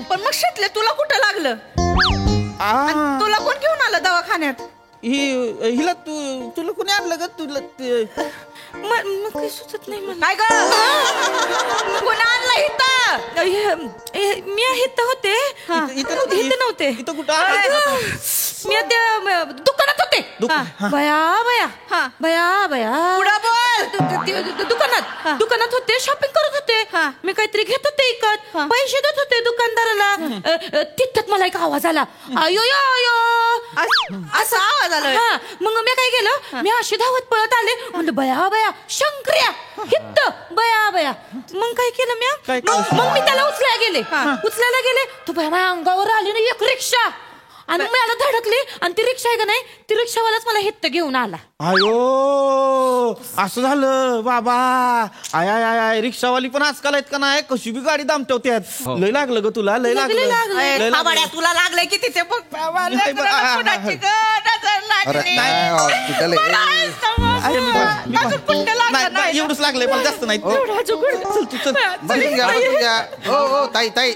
पण मग शेतले तुला कुठं लागलं आणि तुला कोण घेऊन आलं दवाखान्यात हिला तुला कोणी आणलं ग तुला काही सुचत नाही मला काय ग कोण आणलं इथं मी इथं होते इथं नव्हते इथं कुठं मी त्या दुकानात होते बया दुकानात होते शॉपिंग करत होते मी काहीतरी घेत होते इकत पैसे देत होते दुकानदाराला तिथं मला एक आवाज आला अयो असा आवाज आला मग मी काय केलं मी अशी धावत पळत आले म्हणलं बया शंकर्या हित्त बया मग काय केलं मी मग मी त्याला उचलायला गेले तो बया माझ्या अंगावर आली ना एक रिक्षा आणि मला धडकली आणि ती रिक्षा आहे का नाही ती रिक्षावालाच मला हित्त घेऊन आला अयो असं झालं बाबा आय रिक्षावाली पण आजकाल आहेत का नाही कशी बी गाडी दामटवत्यात लय लागलं ग तुला लय लागलं तुला लागलंय की तिथे एवढंच लागलंय मला जास्त नाही ताई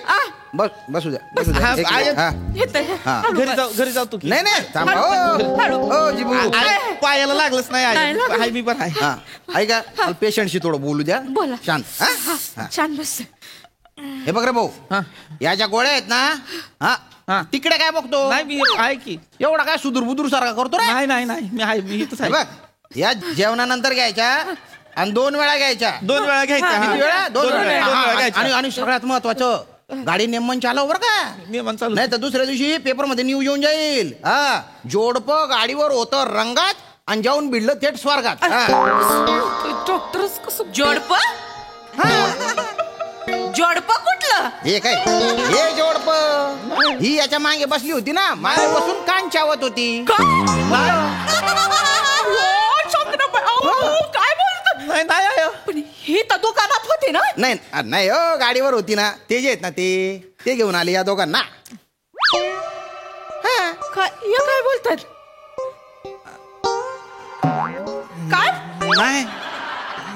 बसू द्या घरी जाऊ तू नाही पायाला लागलंच नाही आहे मी पण आहे ऐका पेशंटशी थोडं बोलू द्या बोला शांत छान बस हे बघ रे भाऊ याच्या गोळ्या आहेत ना तिकडे काय बघतो नाही मी आहे की एवढा काय सुदूर बुदूर सारखा करतो रे नाही मी आहे मी इथंच आहे बघ या जेवणानंतर घ्यायच्या आणि 2 वेळा घ्यायच्या 2 वेळा घ्यायच्या किती वेळा 2 वेळा घ्यायच्या आणि सगळ्यात महत्वाचं गाडी नेमन चालव बरं का नियमन चालू नाही तर दुसऱ्या दिवशी पेपर मध्ये न्यूज येऊन जाईल जोडपं गाडीवर होतं रंगात आणि जाऊन भिडलं थेट स्वर्गात डॉक्टरच कसं जोडप कुठलं हे काय हे जोडपं ही याच्या मागे बसली होती ना मागे बसून कान चावत होती काय बोलतो नाही पण ही तर दुकानात होती ना नाही हो गाडीवर होती ना ते जे आहेत ना ते घेऊन आले या दोघांना काय बोलतात काय नाही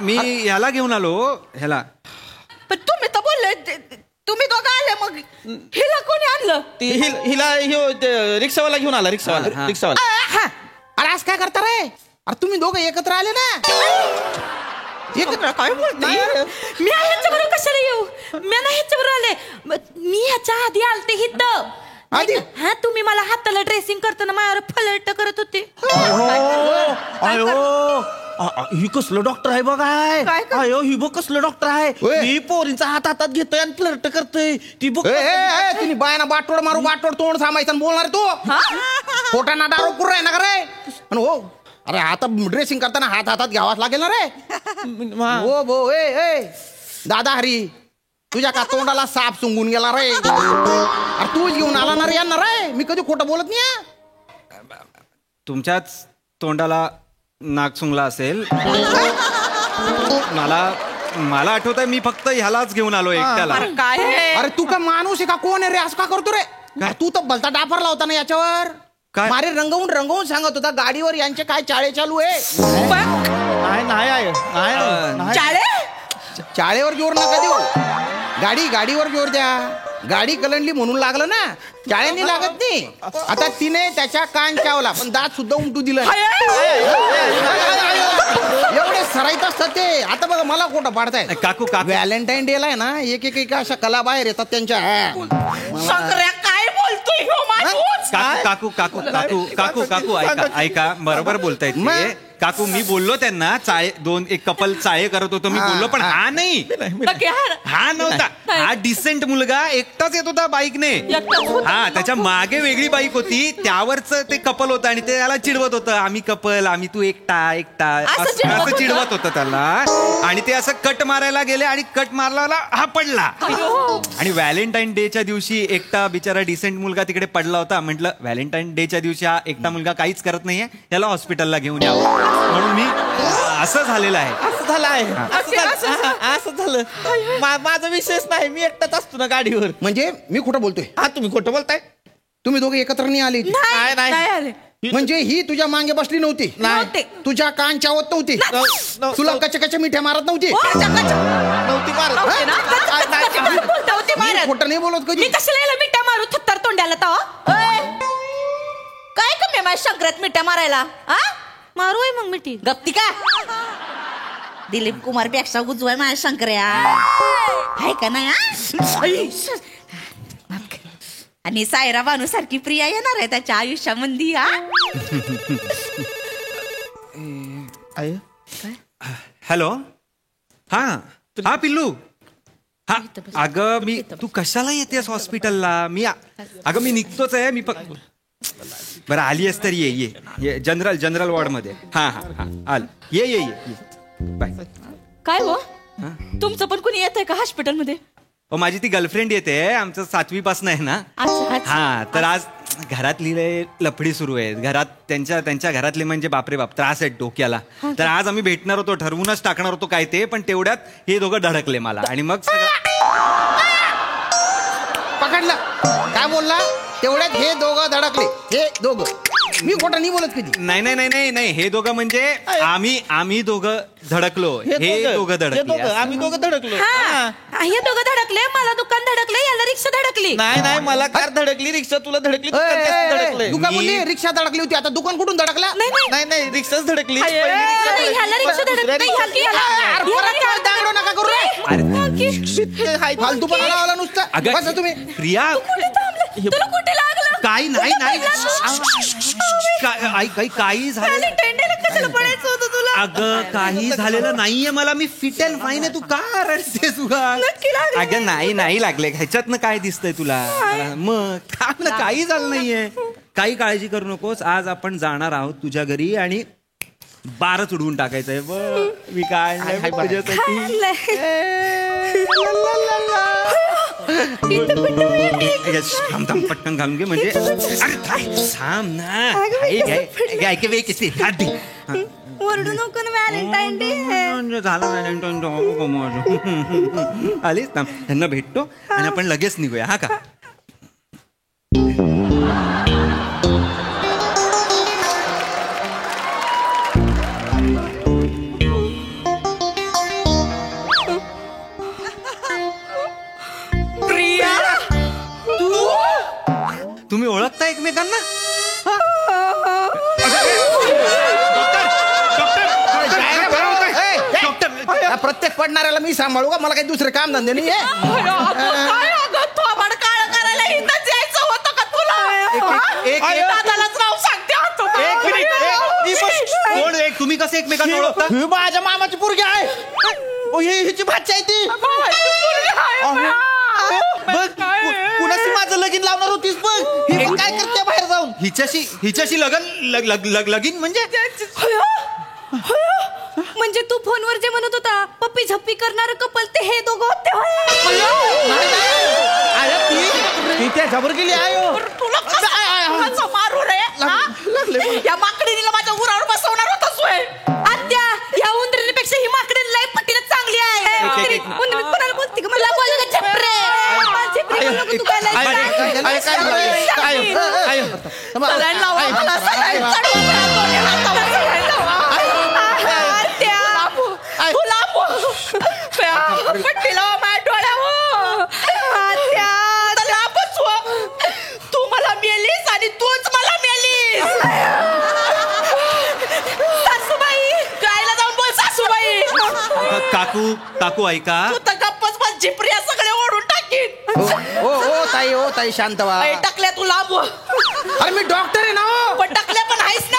मी ह्याला घेऊन आलो ह्याला पण तुम्ही तर बोलले तुम्ही दोघं आले मग हिला कोणी आणलं हिला रिक्षावाला घेऊन आला रिक्षावाला अरे आज काय करता रे अरे तुम्ही दोघं एकत्र आले ना काय बोलते मी ह्याच्या बरोबर कशाला येऊ मी नाही ह्याच्या बरोबर आले मी ह्याच्या आधी आलते हिथं हा तुम्ही मला हाताला ड्रेसिंग करताना माझ्यावर फलट करत होते ही कसलं डॉक्टर आहे बघाय काय कर- अयो ही बघ कसलं डॉक्टर आहे ओय. मी पोरींचा हातात घेतोय आणि फ्लर्ट करतोय ती बघ तुम्ही बायना बाटोड मारू बाटोड तोंड थांबायचं आणि बोलणार तू खोटा डारो पुर आहे ना का रे आणि हो अरे आता ड्रेसिंग करताना हातात घ्यावाच लागेल ना रे हो भो ए दादा हरी तुझ्या का तोंडाला साप सुंगून गेला रे अरे तूच घेऊन आला ना रे यांना रे मी कधी खोटं बोलत नाही तुमच्याच तोंडाला नाक सुंगला असेल मला आठवत आहे मी फक्त ह्यालाच घेऊन आलो एकट्याला. अरे काय हे? अरे तू का माणूस आहे का कोण आहे रे असं का करतो रे अरे तू तर भलता डाफरला होता ना याच्यावर काय? मारे रंगवून सांगत होता गाडीवर यांचे काय चाळे चालू आहे नाही आहे नाही चाळे चाळेवर जोर नका देऊ गाडीवर जोर द्या गाडी कलंडली म्हणून लागलं ना चाळ्यांनी लागत नाही आता तिने त्याच्या कान चावला पण दात सुद्धा उमटू दिलं नाही. एवढे सराईत असतात ते आता बघा मला खोटं पाडताय काकू व्हॅलेंटाईन डे ला आहे ना एक अशा कला बाहेर येतात त्यांच्या शंकर्या काय बोलतोय ह्यो माणूस? काकू ऐका बरोबर बोलतायत ते. काकू मी बोललो त्यांना एक कपल चाळे करत होतो मी बोललो पण हा नाही नक्की हा नव्हता हा डिसेंट मुलगा एकटाच येत होता बाईकने एकटाच होता? हा त्याच्या मागे वेगळी बाईक होती त्यावरच ते कपल होतं आणि ते त्याला चिडवत होतं आम्ही कपल आम्ही तू एकटा असं चिडवत असं होतं? चिडवत होतं त्याला आणि ते असं कट मारायला गेले आणि कट मारला हा पडला आणि व्हॅलेंटाईन डेच्या दिवशी एकटा बिचारा डिसेंट मुलगा तिकडे पडला होता म्हटलं व्हॅलेंटाईन डेच्या दिवशी हा एकटा मुलगा काहीच करत नाहीये त्याला हॉस्पिटलला घेऊन यावं म्हणून मी असं झालेलं आहे असं झालं आहे असं झालं माझा विषयच नाही मी एकटाच असतो ना गाडीवर म्हणजे मी खोटं बोलतोय हा तुम्ही खोटं बोलताय तुम्ही दोघे एकत्र नाही आले नाही, नाही. नाही आले. म्हणजे ही तुझ्या मागे बसली नव्हती नव्हते. तुझ्या कान चावत नव्हती तुला कच्च्या मिठ्या मारत नव्हती नव्हती मारत नव्हते ना? कशी बोलता होती मी मारत? खोटं नाही बोलत मी कधी कशाला याला मिठ्या मारू थत्तर तोंड्याला तवा काय कमी आहे माझ्या शंकरात मिठ्या मारायला मारू आहे मग मिठी गप्ती का दिलीप कुमार पेक्षा उजवाय माझ्या शंकर्या आहे का नाही आणि सायरा बानू सारखी प्रिया येणार आहे त्याच्या आयुष्यामध्ये हॅलो हा पिल्लू हा अगं तू कशाला येतेस हॉस्पिटलला अगं मी निघतोच आहे मी बरं आली आहेस तर ये जनरल वॉर्ड मध्ये हा आल ये बाय काय हो तुमचं पण कोणी येत आहे का हॉस्पिटलमध्ये माझी ती गर्लफ्रेंड येते आमचं 7वी पासून आहे ना हा तर आज घरातली लफडी सुरू आहे घरात त्यांच्या घरातले म्हणजे बापरे बाप त्रास आहेत डोक्याला तर आज आम्ही भेटणार होतो ठरवूनच टाकणार होतो काय ते पण तेवढ्यात हे दोघं धडकले मला आणि मग पकडलं काय बोलला तेवढ्यात हे दोघं धडकले हे दोघं मी खोटं नाही बोलत कधी नाही हे दोघं म्हणजे आम्ही दोघं धडकलो हे दोघं धडकले आम्ही दोघं धडकलो हे दोघं धडकले मला दुकान धडकले याला रिक्षा धडकली नाही मला कार धडकली रिक्षा तुला धडकली धडकलंय दुकान बोलली रिक्षा धडकली होती आता दुकान कुठून धडकला नाही रिक्षाच धडकली ह्याला रिक्षा धडकली दांगडो नका करू रे फालतू पण आला नुसतं बसा तुम्ही प्रिया तुला कुठे लागलं काही नाही काही झालं कशाला पडायचं होतं तुला अगं काही झालेलं नाहीये मला मी फिट अँड फाईन आहे तू का रडतेस तुला अगं नाही लागले ह्याच्यातनं काय दिसतंय तुला मग काही झालं नाहीये काही काळजी करू नकोस आज आपण जाणार आहोत तुझ्या घरी आणि बारच उडवून टाकायचंय मी काय थांब पटकन घालून घे म्हणजे अरे थांब ना ओरडू नको ना व्हॅलेंटाईन डे झाला आलीच ना त्यांना भेटतो आणि आपण लगेच निघूया हा का तुम्ही ओळखता एकमेकांना प्रत्येक पडणाऱ्याला मी सांभाळू का मला काही दुसरे काम धंदे नाही जायचं होतं का तुला दादालाच नाव सांगते कोण एक तुम्ही कसे एकमेकांना ओळखता? ही माझ्या मामाची पोरगी आहे. हिची भाची आहे ती. कुणाशी माझं लगीन लावणार होतीस बघ. ही पण काय करते बाहेर जाऊन. हिच्याशी लगीन म्हणजे म्हणजे तू फोनवर जे म्हणत होता पप्पी झप्पी करणार कपल ते हे दोघं होते होय. ती त्याच्यावर गेली आहे. मारू रे या माकडीला माझ्या उरावर बसवणार होता सोय. आत्या या उंदरीपेक्षा ही माकडी लय पटीने चांगली आहे. उंदरी कोणाला बोलते का मला बोललं छपरे. छपरे बोलू तू काय लय तू मला मेलीस आणि तूच मला मेलीस. सासूबाई गायला जाऊन बोल सासूबाई. काकू ऐका. तू तर गप्पच बस झिपऱ्या सगळे ओढून टाकीन. ओ ताई शांत व्हा. टाकल्या तू लाभ. अरे मी डॉक्टर आहे ना. पण टाकल्या पण आहेस ना.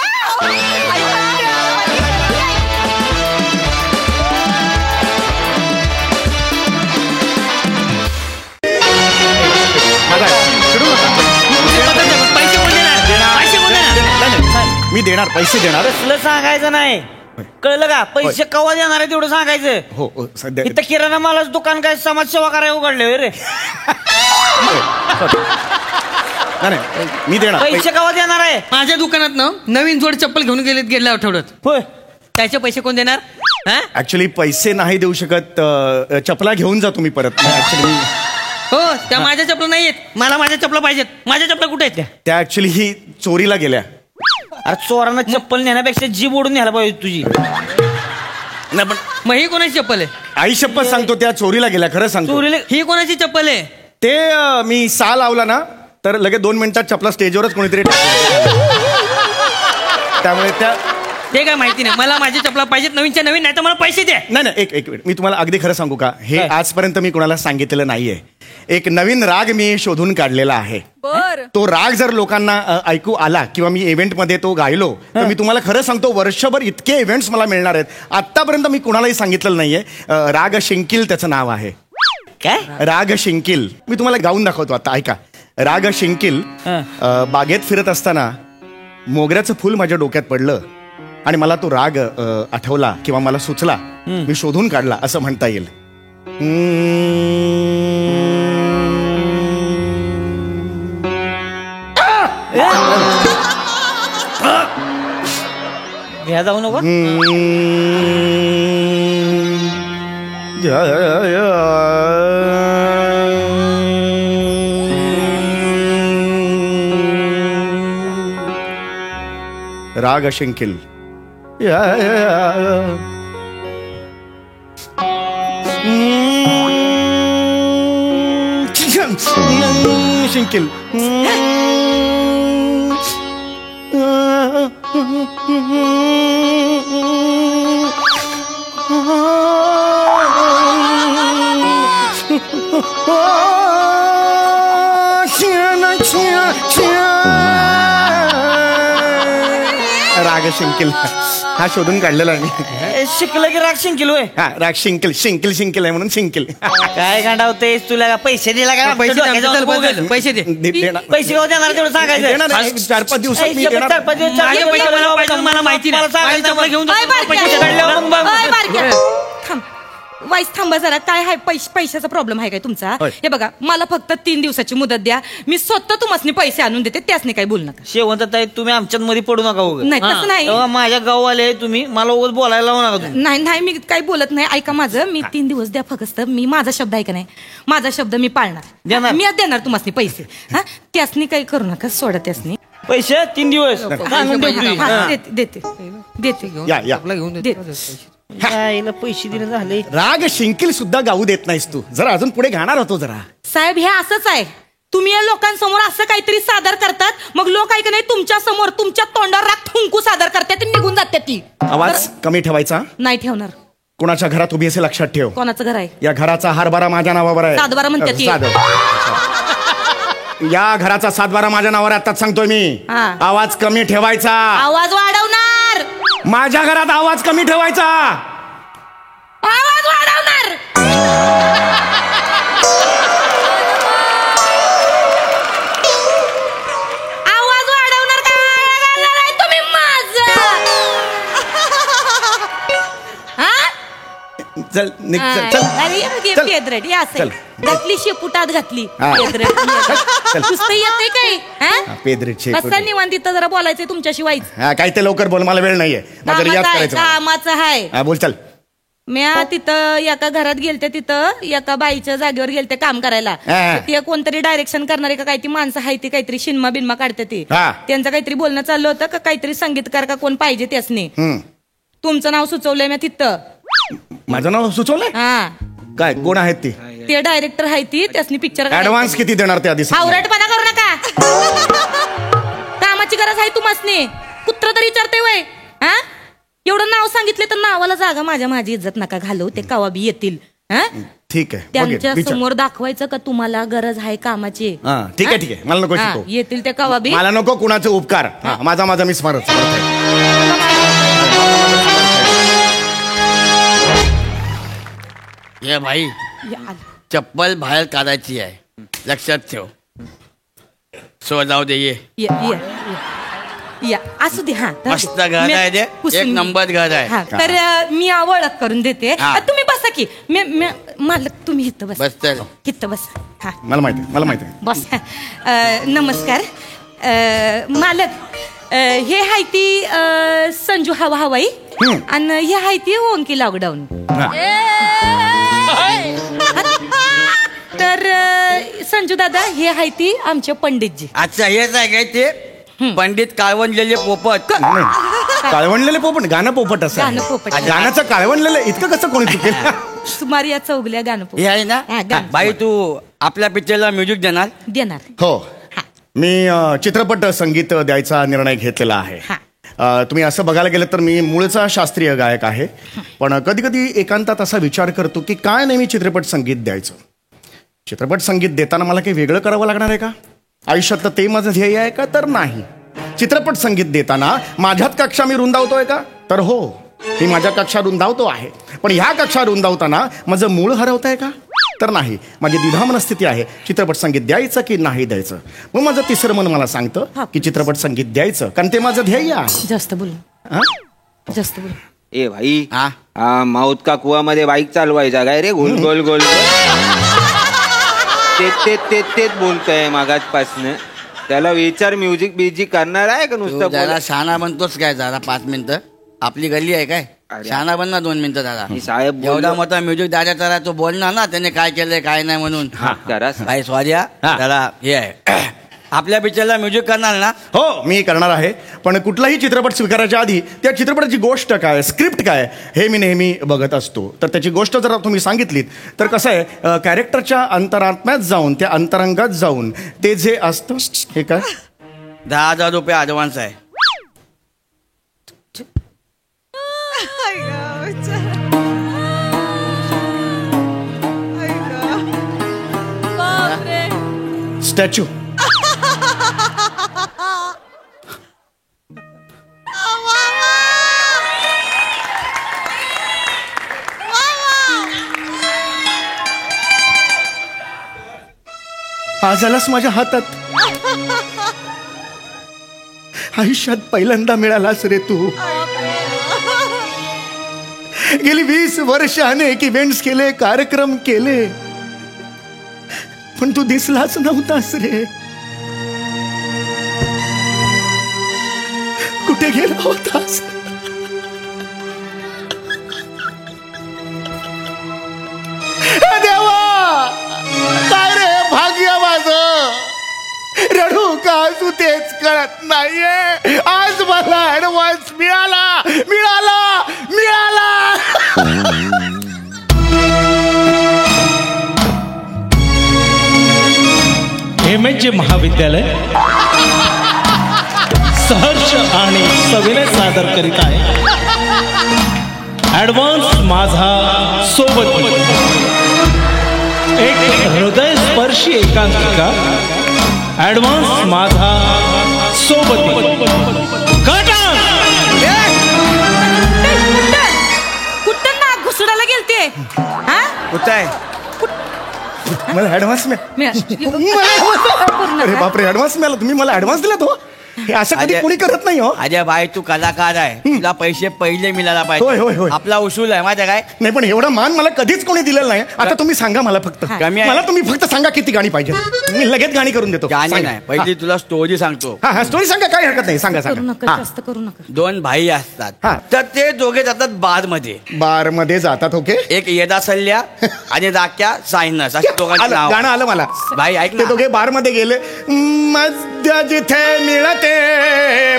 मी देणार, पैसे देणार. कसलं सांगायचं नाही, कळलं का? पैसे कवा देणार आहे तेवढं सांगायचं. हो सध्या इथं किराणा मालाचं दुकान काय समाजसेवा करायला उघडले रे. नाही मी देणार. पैसे कवा देणार आहे? माझ्या दुकानात ना नवीन जोड चप्पल घेऊन गेल्या आठवड्यात. होय, त्याचे पैसे कोण देणार? ऍक्च्युली पैसे नाही देऊ शकत. चपला घेऊन जा तुम्ही परत. ऍक्च्युली हो, त्या माझ्या चपला नाही आहेत. मला माझ्या चपला पाहिजेत. माझ्या चपला कुठे आहेत त्या ऍक्च्युली ही चोरीला गेल्या. अरे चोरांना चप्पल नेण्यापेक्षा जीभ ओढून न्यायला पाहिजे तुझी. नाही पण मग ही कोणाची चप्पल आहे? आई शपथ सांगतो त्या चोरीला गेल्या. खरं सांगतो. चोरीला ही कोणाची चप्पल आहे? ते मी सा लावला ना तर लगेच 2 मिनिटात चपला स्टेजवरच कोणीतरी त्यामुळे त्या ते काय माहिती नाही. मला माझी चपला पाहिजेत नवीनच्या नवीन, नाही तर मला पैसे द्या. नाही एक मिनिट. मी तुम्हाला अगदी खरं सांगू का? हे आजपर्यंत मी कोणाला सांगितलेलं नाहीये. एक नवीन राग मी शोधून काढलेला आहे. तो राग जर लोकांना ऐकू आला किंवा मी इव्हेंटमध्ये तो गायलो तर मी तुम्हाला खरं सांगतो वर्षभर इतके इव्हेंट्स मला मिळणार आहेत. आतापर्यंत मी कुणालाही सांगितलेलं नाहीये. राग शिंकिल त्याचं नाव आहे. काय? राग शिंकिल. मी तुम्हाला गाऊन दाखवतो आता, ऐका. राग शिंकिल. बागेत फिरत असताना मोगऱ्याचं फुल माझ्या डोक्यात पडलं आणि मला तो राग आठवला किंवा मला सुचला. मी शोधून काढला असं म्हणता येईल. घ्या जाऊ नको. राग शिंकिल. शिंकिल. राग शिंकिल हा शोधून काढलेला मी. शिकलं की राग शिंकिल होय. हा राग शिंकिल शिंकिल आहे म्हणून शिंकिल. काय गांडावतेस तुला? का पैसे दिला का? पैसे दे. पैसे गाव देणार तेवढं सांगायचं. 4-5 दिवसात मी देणार. 4-5 दिवस माझे पैसे मला पाहिजे, मला माहिती नाही. माझी चपला घेऊन जा. पैसे काढल्यावर मग बघ. वाईस थांबा जरा. काय आहे पैशाचा प्रॉब्लेम आहे काय तुमचा? हे बघा, मला फक्त 3 दिवसाची मुदत द्या. मी स्वतः तुम्हाला पैसे आणून देते. त्यासनी काही बोलू नका. शेवंत तुम्ही आमच्यात मध्ये पडू नका उगाच. नाही तसं नाही. माझ्या गाववाले तुम्ही मला उगाच बोलायला लावू नका तुम्ही. नाही मी काही बोलत नाही. ऐका माझं. मी 3 दिवस द्या फक्त. मी माझा शब्द ऐका नाही. माझा शब्द मी पाळणार. मी देणार तुम्हाला पैसे. हा, त्यासनी काही करू नका. सोडा त्यासनी पैसे. 3 दिवस देते. या पैसे दिले झाले. राग शिंकिल सुद्धा गाऊ देत नाहीस तू. जरा अजून पुढे गाणार होतो जरा. साहेब हे असंच आहे. तुम्ही या लोकांसमोर असं काहीतरी सादर करतात, मग लोक ऐक नाही तुमच्या समोर तुमच्या तोंडावर राग थुंकू सादर करतात, निघून जाते ती. आवाज कमी ठेवायचा. नाही ठेवणार. कोणाच्या घरात उभी असे लक्षात ठेव. कोणाचं घर आहे? या घराचा हारबारा माझ्या नावावर आहे. 7-12 म्हणतात. या घराचा 7-12 माझ्या नावावर आताच सांगतोय मी. आवाज कमी ठेवायचा. आवाज वाढवणार. माझ्या घरात आवाज कमी ठेवायचा. आवाज वाढवणार. आवाज वाढवणार काय तुम्ही माझं? चल निघ, चल चल चल. पेदरेट या चल. घातली शेपुटात घातली हा. पेदरेट चल. नुसतं येते काय हा, पेदरेट शेपूट. बसा निवांत तिथं जरा बोलायचंय तुमच्याशी वाईच. हा काय ते लवकर बोल, मला वेळ नाहीये. माझा रियाज करायचा मला. कामाचं आहे. हा बोल चल. म्या तिथं एका घरात गेलते तिथं एका बाईच्या जागेवर गेलते काम करायला. हा. ते कोणतरी डायरेक्शन करणारे का काही ती माणसं आहे ती काहीतरी शिनमा बिनमा काढते ती. हा. त्यांचं काहीतरी बोलणं चाललं होतं का काहीतरी संगीतकार का कोण पाहिजे त्यासनी. तुमचं नाव सुचवलंय म्या तिथं. माझं नाव सुचवलंय. हा काय कोण आहेत ती? ते डायरेक्टर आहे ती त्यासनी पिक्चर. ऍडव्हान्स किती देणार ते आधी सांग. आवरटपणा करू नका. कामाची गरज आहे तुम्हासनी. कुत्र तरी विचारते वय. हा एवढं नाव सांगितले तर नावाला जागा माझी इज्जत नका घालू. ते कवा बी येतील. ठीक आहे त्यांच्या समोर दाखवायचं का तुम्हाला गरज आहे कामाची. ठीक आहे ठीक आहे. मला नको शिकवू. येतील ते कवा बी. मला नको कुणाचे उपकार. माझा मी स्मरत. ये भाई चप्पल बाहेर काढायची आहे, लक्षात ठेव. सो जाऊ दे. या असू दे. हा मस्त घर आहे ते, एक नंबर घर आहे. तर मी ओळख करून देते. तुम्ही बसा की. मालक तुम्ही इथं बस. बस तर इथं बस. हा मला माहिती बस. नमस्कार मालक. हे हाय ती संजू हवाई आणि हे हाय ती ओंकी लॉकडाऊन. तर संजू दादा हे हाय ती आमचे पंडितजी. अच्छा हेच आहे काय ते पंडित काळवंडलेले पोपट. काळवंडलेले पोपट. गाणं पोपट असं. गाणं पोपट. गाण्याचं काळवंडलेलं इतकं कसं कोणी चुकेल. सुमार या चौगल्या गाणं पोपट. हे आहे ना बाई. तू आपल्या पिक्चरला म्युझिक देणार. हो मी चित्रपट संगीत द्यायचा निर्णय घेतलेला आहे. तुम्ही असं बघायला गेलं तर मी मूळचा शास्त्रीय गायक आहे, पण कधी कधी एकांतात असा विचार करतो की काय नेहमी चित्रपट संगीत द्यायचं. चित्रपट संगीत देताना मला काही वेगळं करावं लागणार आहे का आयुष्यातलं, ते माझं ध्येय आहे का? तर नाही. चित्रपट संगीत देताना माझ्यात कक्षा मी रुंदावतोय का? तर हो, मी माझ्या कक्षा रुंदावतो आहे, पण ह्या कक्षा रुंदावताना माझं मूळ हरवत आहे का? तर नाही. माझी द्विधा मनस्थिती आहे, चित्रपट संगीत द्यायचं की नाही द्यायचं. मग माझं तिसरं मन मला सांगतं की चित्रपट संगीत द्यायचं, कारण ते माझं ध्येय आहे. जास्त बोल. जास्त बोल. ए भाई माऊत का कुवा मध्ये बाईक चालवायचा काय रे? गोल गोल गोल. तेच बोलतोय मागासपासनं. त्याला विचार म्युझिक बिझिक करणार आहे का नुसतं? जरा शहाणा बनतोच काय जरा 5 मिनिटं. आपली गल्ली आहे काय? शहाणा बन ना 2 मिनिटं दादा. साहेब एवढा मोठा म्युझिक दादा तो बोलणार ना त्याने काय केलंय काय नाही म्हणून. भाई स्वाद्या त्याला हे आहे आपल्या पिक्चरला म्युझिक करणार ना? हो मी करणार आहे, पण कुठलाही चित्रपट स्वीकारायच्या आधी त्या चित्रपटाची गोष्ट काय, स्क्रिप्ट काय हे मी नेहमी बघत असतो. तर त्याची गोष्ट जर तुम्ही सांगितलीत तर कसं आहे, कॅरेक्टरच्या अंतरात्म्यात जाऊन, त्या अंतरंगात जाऊन ते जे असतं हे काय 10,000 रुपये ॲडव्हान्स आहे. स्टॅच्यू. आज आलास माझ्या हातात. आयुष्यात पहिल्यांदा मिळालास रे तू. गेली 20 वर्ष अनेक इव्हेंट्स केले, कार्यक्रम केले, पण तू दिसलाच नव्हतास रे. कुठे गेला होतास? देवा, काय रे भाग्य माझं. रडू का असू तेच कळत नाहीये. आज मला ऍडव्हान्स मिळाला. MH महाविद्यालय सहर्ष आणि सविनय सादर करीत आहे ऍडव्हान्स माझा सोबत, एक हृदयस्पर्शी एकांकिका. ऍडव्हान्स माझा सोबत. ते हा कुठं आहे? मला ऍडव्हान्स अरे बापरे, ऍडव्हान्स मिळाला. तुम्ही मला ऍडव्हान्स दिला तो? हे असं कधी कोणी करत नाही हो. अजय भाई तू कलाकार आहे, तुला पैसे पहिले मिळायला होय, होय, पाहिजे. होय. आपला उसूल आहे माझ्या काय. नाही पण एवढा मान मला कधीच कोणी दिलेला नाही. आता तुम्ही सांगा मला फक्त, कमी आहे. मला तुम्ही फक्त सांगा किती गाणी पाहिजे, मी लगेच गाणी करून देतो. गाणी सांगा. नाही, पहिली तुला स्टोरी सांगतो. हा हा स्टोरी सांगा, काही हरकत नाही, सांगा करू सांगा. नका, जास्त करू नका. 2 भाई असतात, हा. तर ते दोघे जातात बार मध्ये. बार मध्ये जातात. ओके, एक येदा सल्ल्या आणि राख्या सायनस अशी दोघांची आलं, नाव. गाणं आलं मला. भाई ऐक ते ना, दोघे बार मध्ये गेले. मद्य जिथे मिळते,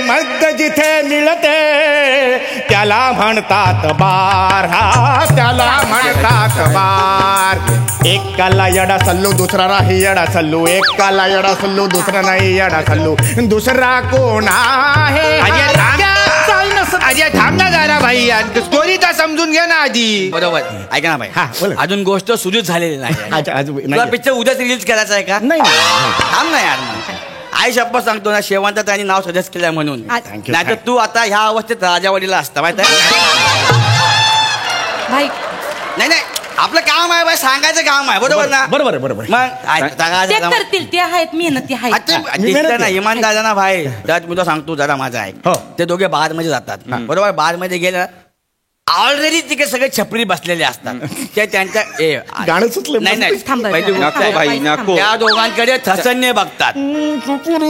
मद्य जिथे मिळते त्याला म्हणतात बार. हा त्याला म्हणतात बार. एकाला येडा सल्लू, दुसरा नाही येडा सल्लू. एकाला येडा सल्लू, दुसरा नाही येडा सल्लू. दुसरा कोण आहे? अजय थांब ना जरा भाई, स्टोरी तर समजून घ्या ना आधी. बरोबर. ऐका ना हा, भाई, बोला. अजून गोष्ट सुरूच झालेली नाही. आज तुला नाही. पिक्चर उद्याच रिलीज करायचा आहे का? नाही, नाही. थांब ना यार. आई शप्पा सांगतो ना, शेवंत त्यांनी नाव सजेस्ट केलंय म्हणून. Thank you. नाही तर तू आता ह्या अवस्थेत राजावाडीला असता माहित आहे. भाई नाही नाही, आपलं काम आहे बाई, सांगायचं काम आहे. बरोबर ना? बरोबर आहे, बरोबर आहे. मग ते करतील, ते आहेत मेहनती आहेत. दिसतं ना इमानदार ना भाई. त्यात मी तो सांगतो जरा माझा आहे. हो. ते दोघे बार मध्ये जातात. बरोबर, बार मध्ये गेलं ऑलरेडी तिकडे सगळे छपरी बसलेले असतात. ते त्यांच्या गाणं सुचलं. नाही नाही, थांबा, पहिली गोष्ट नको आहे, भाई, नको. त्या दोघांकडे थसन्य बघतात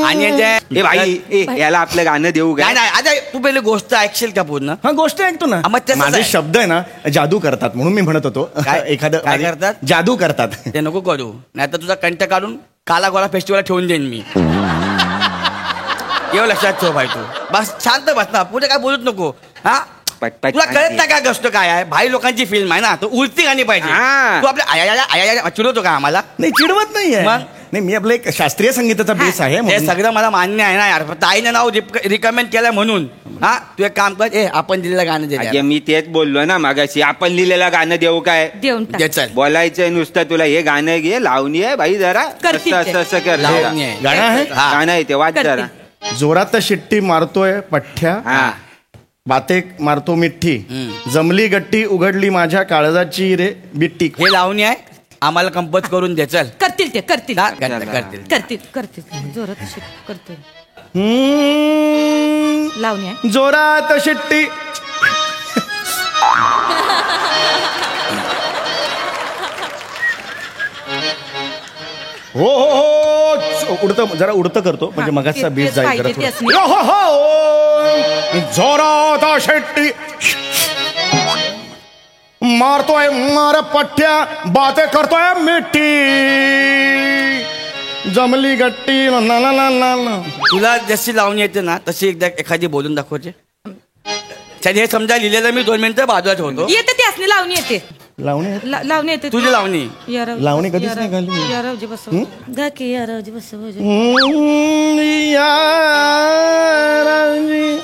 आणि ए भाई, याला आपलं गाणं देऊ नाही काय? नाही, आता तू पहिले गोष्ट ऐकशील का पूर्ण? हा गोष्ट ऐकतो ना. मग तसंच माझे आहे. शब्द आहे ना जादू करतात, म्हणून मी म्हणत होतो. काय? एखादं काय करतात? जादू करतात. ते नको करू, नाही तर तुझा कंठ काढून काला गोळा फेस्टिवल ठेवून देईन मी. एवढं लक्षात ठेव भाई. तू बस शांत बस ना, पुढे काय बोलूच नको. हा पटपट तुला कळत नाही काय गोष्ट काय आहे? भाई लोकांची फिल्म आहे ना, तो उलटी गाणी पाहिजे. हा. तू आपल्या आया चिडवतो का आम्हाला? नाही चिडवत नाहीये. मग? नाही, मी आपलं एक शास्त्रीय संगीताचा बेस आहे ते म्हणून. सगळं मला मान्य आहे ना यार, फक्त आईने नाव रिकमेंड केलंय म्हणून. हा तू एक काम कर, आपण दिलेलं गाणं दे अजय, मी तेच बोललो ना मागाशी, आपण लिहिलेलं गाणं देऊ काय? देऊन दे. टाक. चल बोलायचंय नुसतं तुला, हे गाणं घे, लावणी आहे भाई जरा. करतील असं ते. असं कर. लावणी आहे. गाणं आहे? हा. गाणं आहे ते, वाच करतील. जरा. जोरात शिट्टी मारतोय पठ्ठ्या, हा. बाते मारतो मिठ्ठी, जमली गट्टी उघडली माझ्या काळजाची रे बिट्टी. हे लावणी आहे, आम्हाला कंपोज करून दे. चल करतील ते, करतील करतील. करतील करतील. जोरात शिक करतील. हम्म, लावणी आहे. जोरात शिट्टी. हो हो हो, उडतं जरा उडतं करतो म्हणजे हा, मगाचा ते- बीज तेच जाईल पाहिजे, जरा तेच थोडं. हो हो, जोरात शिट्टी मारतोय मार पठ्ठ्या, बाते करतोय मिठी, जमली गट्टी ला ला ला ला ला. तुला जशी लावणी येते ना तशी एकदा एखादी बोलून दाखवते. चल हे समजा लिहिलेलं मी 2 मिनिटं बाजूला ठेवतो. येते ते असली लावणी येते. लावणी आहे? लावणी येते. तुझी लावणी लावणी कधीच नाही घालली. यारावजी बसव. गा की यारावजी बसव. या राजी.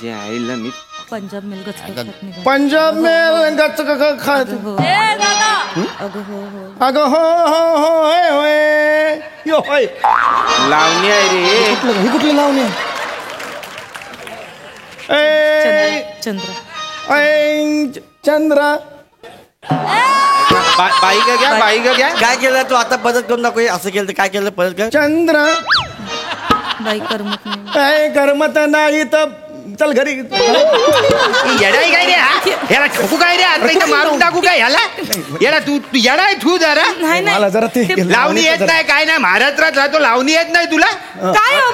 जे आईला मी पंजाब मेल गचकत पंजाब में गच खात. अगं हो हो. अगं हो हो हो होय होय यो होय. लावणी आहे रे. ही कुठली लावणी आहे? ए, चंद्र ऐ, चंद्रा. बाई का घ्या, बाई का घ्या. काय केलं तू आता परत करून दाखव. असं केलं तर काय केलं परत कर. चंद्र बाई करमत नाही. ऐ करमत नाही तर चल घरी. येडाय काय रे हा? याला ठोकू काय रे? आता इथं मारून टाकू काय याला? याला तू येडाय तू जरा. नाही मला जरा ते लावणी येत नाही काय नाही, महाराष्ट्रात राहतो, लावणी येत नाही तुला? काय हो?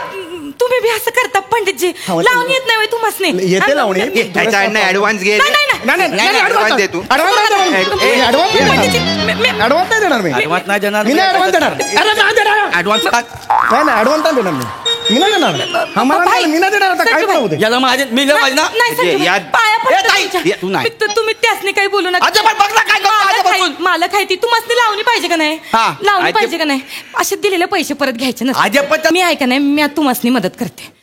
तुम्ही बी असं करता पंडितजी. लावणी येत नाही तुम्हाला. येते लावणी. त्याचा ऍडव्हान्स घे. ऍडव्हान्स दे तू. ऍडव्हान्स नाही देणार मी. ऍडव्हान्स नाही देणार. मी नाही ऍडव्हान्स देणार. ऍडव्हान्स नाही नाही ऍडव्हान्स नाही देणार मी नाही देणार. हा मला नाही, मी नाही देणार. आता काय करू दे. याला माझे मी ना या- पाया पडतो ए, ताई, तुमच्या. तू नाही. तुम्ही त्यासनी काही बोलू नका. अजय, पण बघ ना काय करतो आजपासून. मालक आहे ती. तुम्हाला लावणी पाहिजे का नाही? हा. लावणी अजय- पाहिजे का नाही? असे दिलेले पैसे परत घ्यायचे अजय, पण नसते. मी आहे का नाही, मी तुम्हाला मदत करते.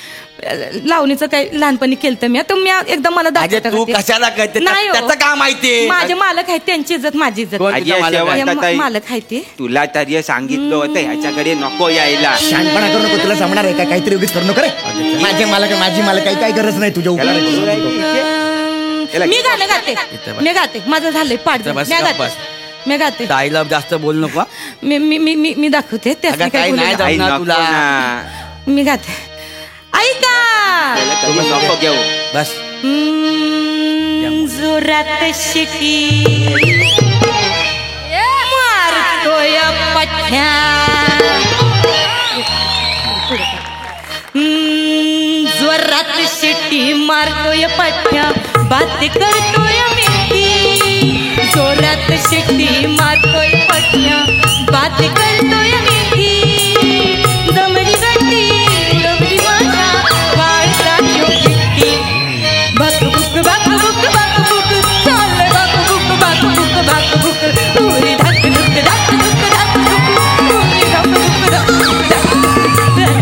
लावणीचं काही लहानपणी केलं मी आता मी एकदा मला अजय, दाखवता तू का ते? कशाला करते? नाही हो. त्याचं काम माहिती. माझे मालक आहेत, त्यांची इज्जत माझी इज्जत. कोण? अजय, मालक आहे. शेवंत ताई, मालक आहे ते. तुला तरी सांगितलं होतं ह्याच्याकडे नको यायला. शहाणपणा करू नको. तुला जमणार आहे का? काहीतरी उगीच करू नको रे. माझी मला काही काय गरज नाही तुझ्या उपकाराची. मी गाणं गाते मी गाते माझं झालंय पाठ बस, मी गाते बस. मी गाते ताईला जास्त बोल नको हा. मी दाखवते त्यात अगं, काय ताई नाही बोलू जमणार नको तुला ना. मी गाते ऐका तुम्ही नको घेऊ. बस जोरात शिटी मारतोय पठ्या जोरात शिटी मारतोय पठ्या बात करतोय मिठी जोरात शिटी मारतोय पठ्या बात करतोय मिठी जमली गट्टी उडवली माझ्या वाळचा शिट्टी बाकबुक बाकबुक बाकबुक चाललंय बाकबुक बाकबुक बाकबुक पुरी धक धुक धक धुक धक धुक पुरी धक धुक धक धुक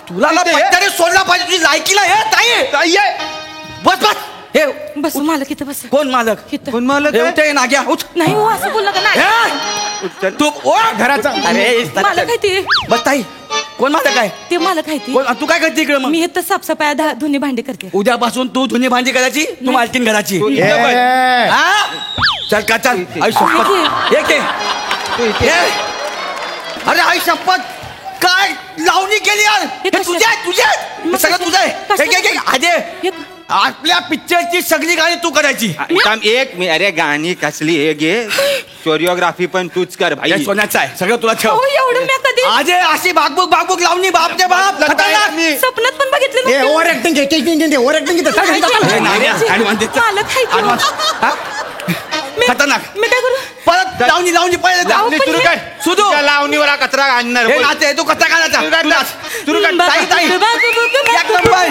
तुला ना पट्ट्याने सोडला पाहिजे तुझी लायकीला हे ताई बस बस हे बस मालक इथं बस कोण मालक इथं. कोण मालक हे नाग्या उठ नाही हो असं बोललं का नाही हे! तू ओ घराचा अरे मालक आहे ते बस ताई कोण मालक आहे ते मालक आहे ते कोण तू काय करते इकडे मग मी इथं साफसफाई धुणी भांडी करते उद्यापासून तू धुनी भांडी करायची तू मालकीन घराची हा? चल का चल आई शपथ एक अरे आई शपथ काय लावणी केली यार हे तुझे सगळं तुझं आहे अजय आपल्या पिक्चरची सगळी गाणी तू करायची एक मी अरे गाणी कसली हे घे कोरिओग्राफी पण तूच कर भाई हे सोन्याचं आहे सगळं तुला ठेव हो एवढं मी कधी अजय अशी बागबुक लावणी बापचे बाप स्वप्नात पण बघितलं नव्हतं. ओव्हर ऍक्टिंग ओव्हर ऍक्टिंग मालक आहे तो. खतरनाक मी काय करू परत लावणी पहिले अहो, पण सुरू हे- काय सुरू त्या लावणीवर हा कचरा आणणार हे नाते तू कसा काढायचा सुरू कर ताई ताई एक नंबर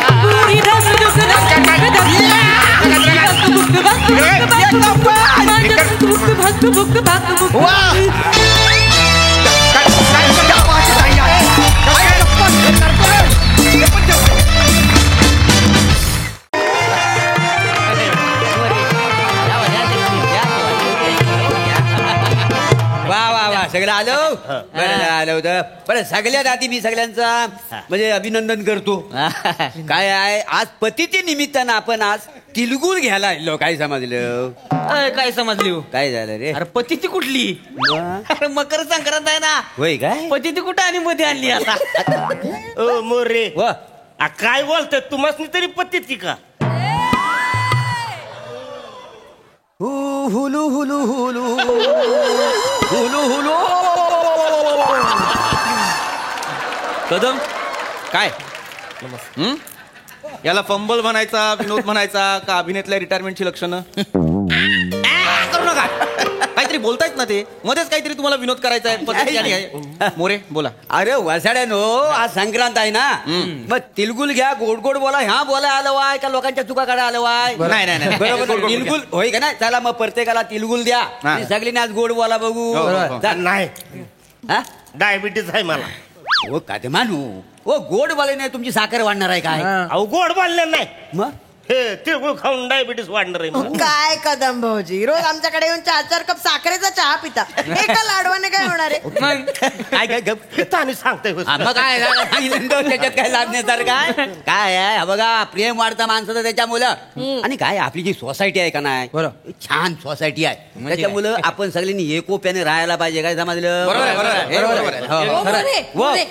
वा सगळं आलो बरं आलं होतं बरं सगळ्यात आधी मी सगळ्यांचा म्हणजे अभिनंदन करतो काय आहे आज पतीच्या निमित्तानं आपण आज तिलगुल घ्यायला आलो काय समजलं काय समजली काय झालं रे अरे पती कुठली अरे मकर संक्रांत आहे ना होय काय पती कुठं आणि मध्ये आणली आता ओ मोरे व काय बोलतोय तुम्हाला तरी पत्ती का Hulu Hulu Hulu Hulu Hulu Kadam काय याला फंबल म्हणायचा विनोद म्हणायचा का अभिनेतल्या रिटायरमेंटची लक्षणं करू नका काहीतरी बोलतायत ना ते मध्येच काहीतरी तुम्हाला विनोद करायचा आहे पद्धती आणि आहे. मोरे बोला अरे वसाड्यानो आज संक्रांत आहे ना मग तिलगुल घ्या गोड गोड बोला ह्या बोला आलं वाय का लोकांच्या चुका काढा आलं वाय नाही, नाही, नाही. बरोबर गोड, गोड तिलगुल होय का नाही चला मग प्रत्येकाला तिलगुल द्या हा. आणि सगळीने आज गोड बोला बघू हो, हो, हो. जा. नाही हा? डायबिटीस आहे मला ओ का ते मानू ओ गोड बोलाने तुमची साखर वाढणार आहे काय अहो गोड बोलले नाही मग हे तिळगुळ खाऊन डायबिटीस वाढणार आहे मला. काय कदम भाऊजी रोज आमच्याकडे येऊन 4-4 कप साखरेचा चहा पिता एका लाडवाने काय होणार आहे काय काय गप पिता आणि सांगताय होय. हा, मग काय झालं? सांगितलं ना, त्याच्यात काय लागण्यासारखं काय काय आहे हा बघा प्रेम वाढतं माणसाचं त्याच्यामुळं आणि काय आपली जी सोसायटी आहे का नाही छान सोसायटी आहे त्याच्यामुळं आपण सगळ्यांनी एकोप्याने राहायला पाहिजे काय समजलं बरोबर आहे, बरोबर आहे. बरोबर आहे. हो, हो. मोरे, व मोरे,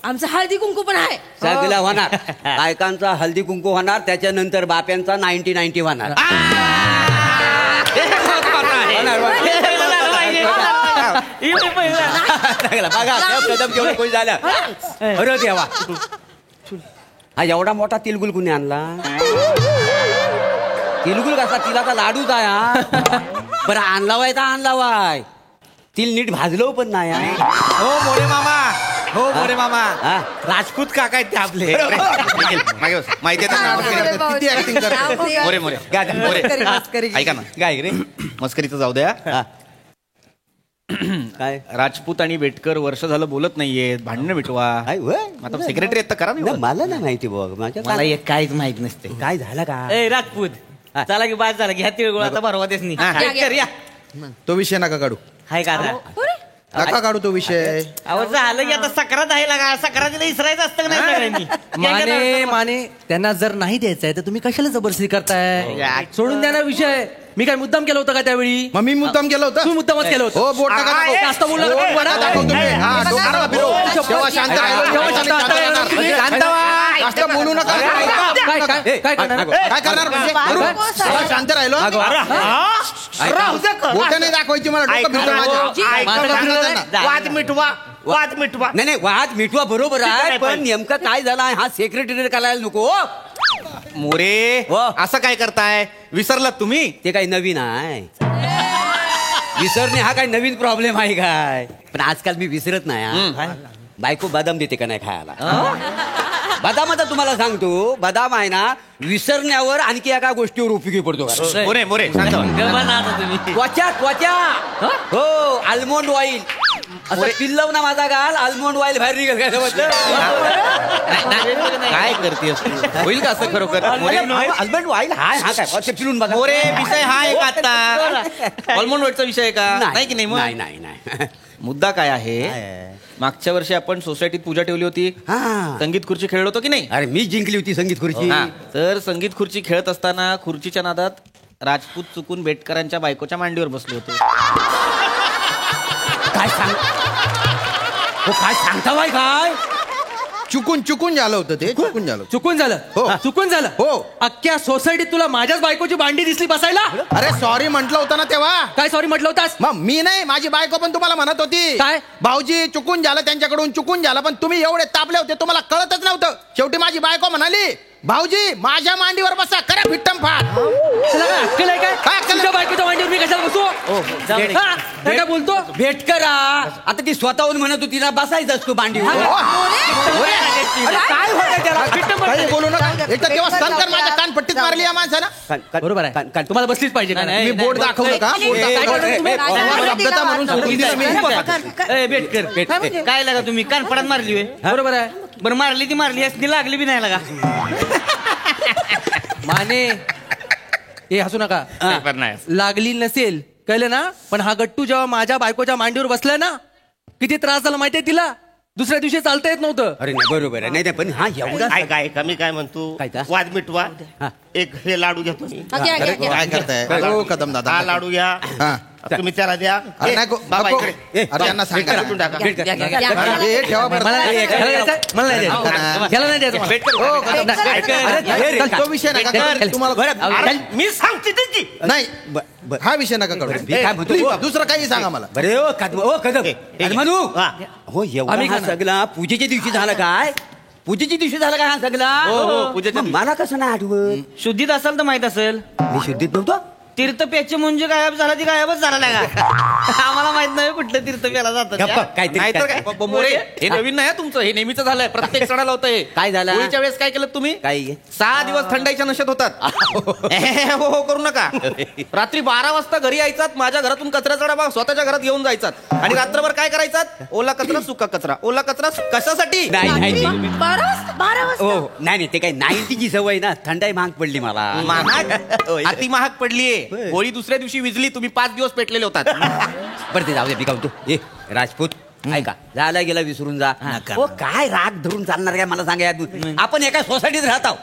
आमचं हळदी कुंकू पण आहे सगळं होणार बायकांचा हल्दी कुंकू होणार त्याच्यानंतर बाप्यांचा 90-90 होणार बघा कदम केवढं कोणी झालं अरे देवा हा एवढा मोठा तिलगुल कुणी आणला तिलगुल कसा तिलाचा लाडूच आहे हा बरं आणला वाय तर आणला वाय तिल नीट भाजलो पण नाही हा. हो मोरे मामा हो मोरे मामा हा. राजपूत काका आहेत ते आपले मागे बस. माहिती आहे ना? किती ऍक्टिंग करतात मोरे मोरे गा, गा. मोरे मस्करी. ऐका ना काय रे मस्करीचं जाऊ द्या हा. काय राजपूत आणि बेटकर वर्ष झालं बोलत नाहीयेत, भांडणं मिटवा. आता सेक्रेटरी आहेत तर करा ना. मला नाही माहिती बघ, मला एक काहीच माहित नसते. काय झालं का? ए राजपूत चला की बाद झाला की ह्या तिळगुळाचा भरवा देस नाही. या तो विषय नका काढू, हाय का आता? नका काढू तो विषय. अहो झालं की आता सक्रात आहे लागा, सक्रातीला इसरायचं असतं का नाही सगळ्यांनी? माने त्यांना जर नाही द्यायचंय तर तुम्ही कशाला जबरदस्ती करताय? सोडून द्या ना विषय. मी काय मुद्दाम केलं होतं का त्यावेळी? मग मी मुद्दाम केलं होतं. तू मुद्दामच केलं होतं. हो, बोट नका दाखवू. जास्त बोलू नका. बोट नका दाखवू तुम्ही. हा, डोकं नका फिरवू. जेव्हा शांत राहिलो, जेव्हा शांत राहणार. शांत व्हा. जास्त बोलू नका. काय करणार? काय करणार म्हणजे? जेव्हा शांत राहिलो, बोट नाही दाखवायची मला. डोकं फिरतं माझ्या. वाद मिटवा, वाद मिटवा. नाही वाद मिटवा बरोबर आहे, पण नेमकं काय झालं हा सेक्रेटरी करायला नको. मोरे असं काय करताय? विसरलात तुम्ही? ते काही नवीन आहे. विसरणे हा काय नवीन प्रॉब्लेम आहे काय? पण आजकाल मी विसरत नाही. बायको बदाम देते का नाही खायला? बदाम आता तुम्हाला सांगतो, बदाम आहे ना विसरण्यावर आणखी एका गोष्टीवर उपयोगी पडतो. मोरे मोरे त्वचा त्वचा हो आल्मोंड ऑइल असं पिल्लव ना माझा गाल आल्मोंड ऑइल बाहेर निघेल काय करतेस तू? होईल का असं खरोखर? आल्मोंड ऑइल हा काय ते पिलून बघा. मोरे विषय हा एक आता ऑलमोंड वेटचा विषय आहे का? नाही की नाही? नाही. मुद्दा काय आहे? मागच्या वर्षी आपण सोसायटीत पूजा ठेवली होती, संगीत खुर्ची खेळलो होतो की नाही? अरे मी जिंकली होती संगीत खुर्ची. तर संगीत खुर्ची खेळत असताना खुर्चीच्या नादात राजपूत चुकून बेटकरांच्या बायकोच्या मांडीवर बसले होते. काय सांग काय सांगता बाय? काय चुकून झालं होतं ते. चुकून झालं. चुकून झालं? चुकून झालं. हो. अख्ख्या सोसायटीत तुला माझ्याच बायकोची भांडी दिसली बसायला? अरे सॉरी म्हटलं होतं ना तेव्हा. काय सॉरी म्हटलं होतास? मग मी नाही, माझी बायको पण तुम्हाला म्हणत होती काय? भाऊजी चुकून झालं, त्यांच्याकडून चुकून झालं, पण तुम्ही एवढे तापले होते तुम्हाला कळतच नव्हतं. शेवटी माझी बायको म्हणाली भाऊजी माझ्या मांडीवर बसा, करा फिट्टम फाट. अक्कल आहे काय? तुझ्या बायकोच्या मांडीवर मी कशाला बसू? काय बोलतो? भेट करा. आता ती स्वतःहून म्हणत होती ना बसायचं असतो मांडीवर. काय होतंय त्याला? काही बोलू नका. एक तर तेव्हा संकर माझ्या कानपट्टीत मारली या माणसानं. बरोबर आहे, तुम्हाला बसलीच पाहिजे. मी बोट दाखवलं का? शब्दता म्हणून सोडून दिलं मी. बेटकर काय लागा तुम्ही कानपडात मारली होय? बरोबर आहे. बरं मारली ती मारली असती, लागली बी नाही लागा. माने हे हसू नका. लागली नसेल कळलं ना, पण हा गट्टू जेव्हा माझ्या बायकोच्या मांडीवर बसलाय ना, किती त्रास झाला माहितीये तिला. दुसऱ्या दिवशी चालता येत नव्हतं. अरे नाही बरोबर आहे. नाही पण हा एवढा काय कमी काय म्हणतो? वाद मिटवा. एक हे लाडू घेतो मी. काय करताय हो कदम दादा? हा लाडू घ्या, तुम्ही त्याला द्या. अरे नाही, बाबा इकडे. अरे यांना सांगा. भेटून टाका. हे ठेवा बरं. मला नाही द्यायचं. हो, कदम. अरे, तो विषय नका काढू. तुम्हाला मी सांगते त्याची नाही, हा विषय नका काढू. काय म्हणतो? Please, दुसरं काही सांगा मला. बरे कदम म्हणू हो एवढा हा सगळा पूजेच्या दिवशी झाला काय? पूजेच्या दिवशी झाला काय हा सगळा? मला कसं नाही आठवत? शुद्धीत असेल तर माहित असेल. मी शुद्धीत नव्हतो. तीर्थपेचे म्हणजे गायब झाला, ती गायबच झाला नाही का? आम्हाला माहित नाही कुठलं तीर्थपेला जातं. मोरे हे नवीन नाही तुमचं, हे नेहमीच झालंय. प्रत्येक सणाला होतं हे. काय झालं? होळीच्या वेळेस काय केलं तुम्ही? काय 6 दिवस थंडाईच्या नशेत होतात. हो करू नका. रात्री 12 वाजता घरी यायचात, माझ्या घरातून कचऱ्याचा डबा स्वतःच्या घरात घेऊन जायचात आणि रात्रभर काय करायचात? ओला कचरा सुका कचरा, ओला कचरा कशासाठी? नाही 12 वाजता. हो नाही ते काही 90ची सवय ना, थंडाई महाग पडली मला. महाग अति महाग पडलीये. होळी दुसऱ्या दिवशी विजली, तुम्ही 5 दिवस पेटलेले होतात. बरं ते जाऊ दे, मी काय म्हणतो, राजपूत ऐका, झाला गेला विसरून जा. हो काय राग धरून चालणार काय मला सांगा. आपण एका सोसायटीत राहत आहोत.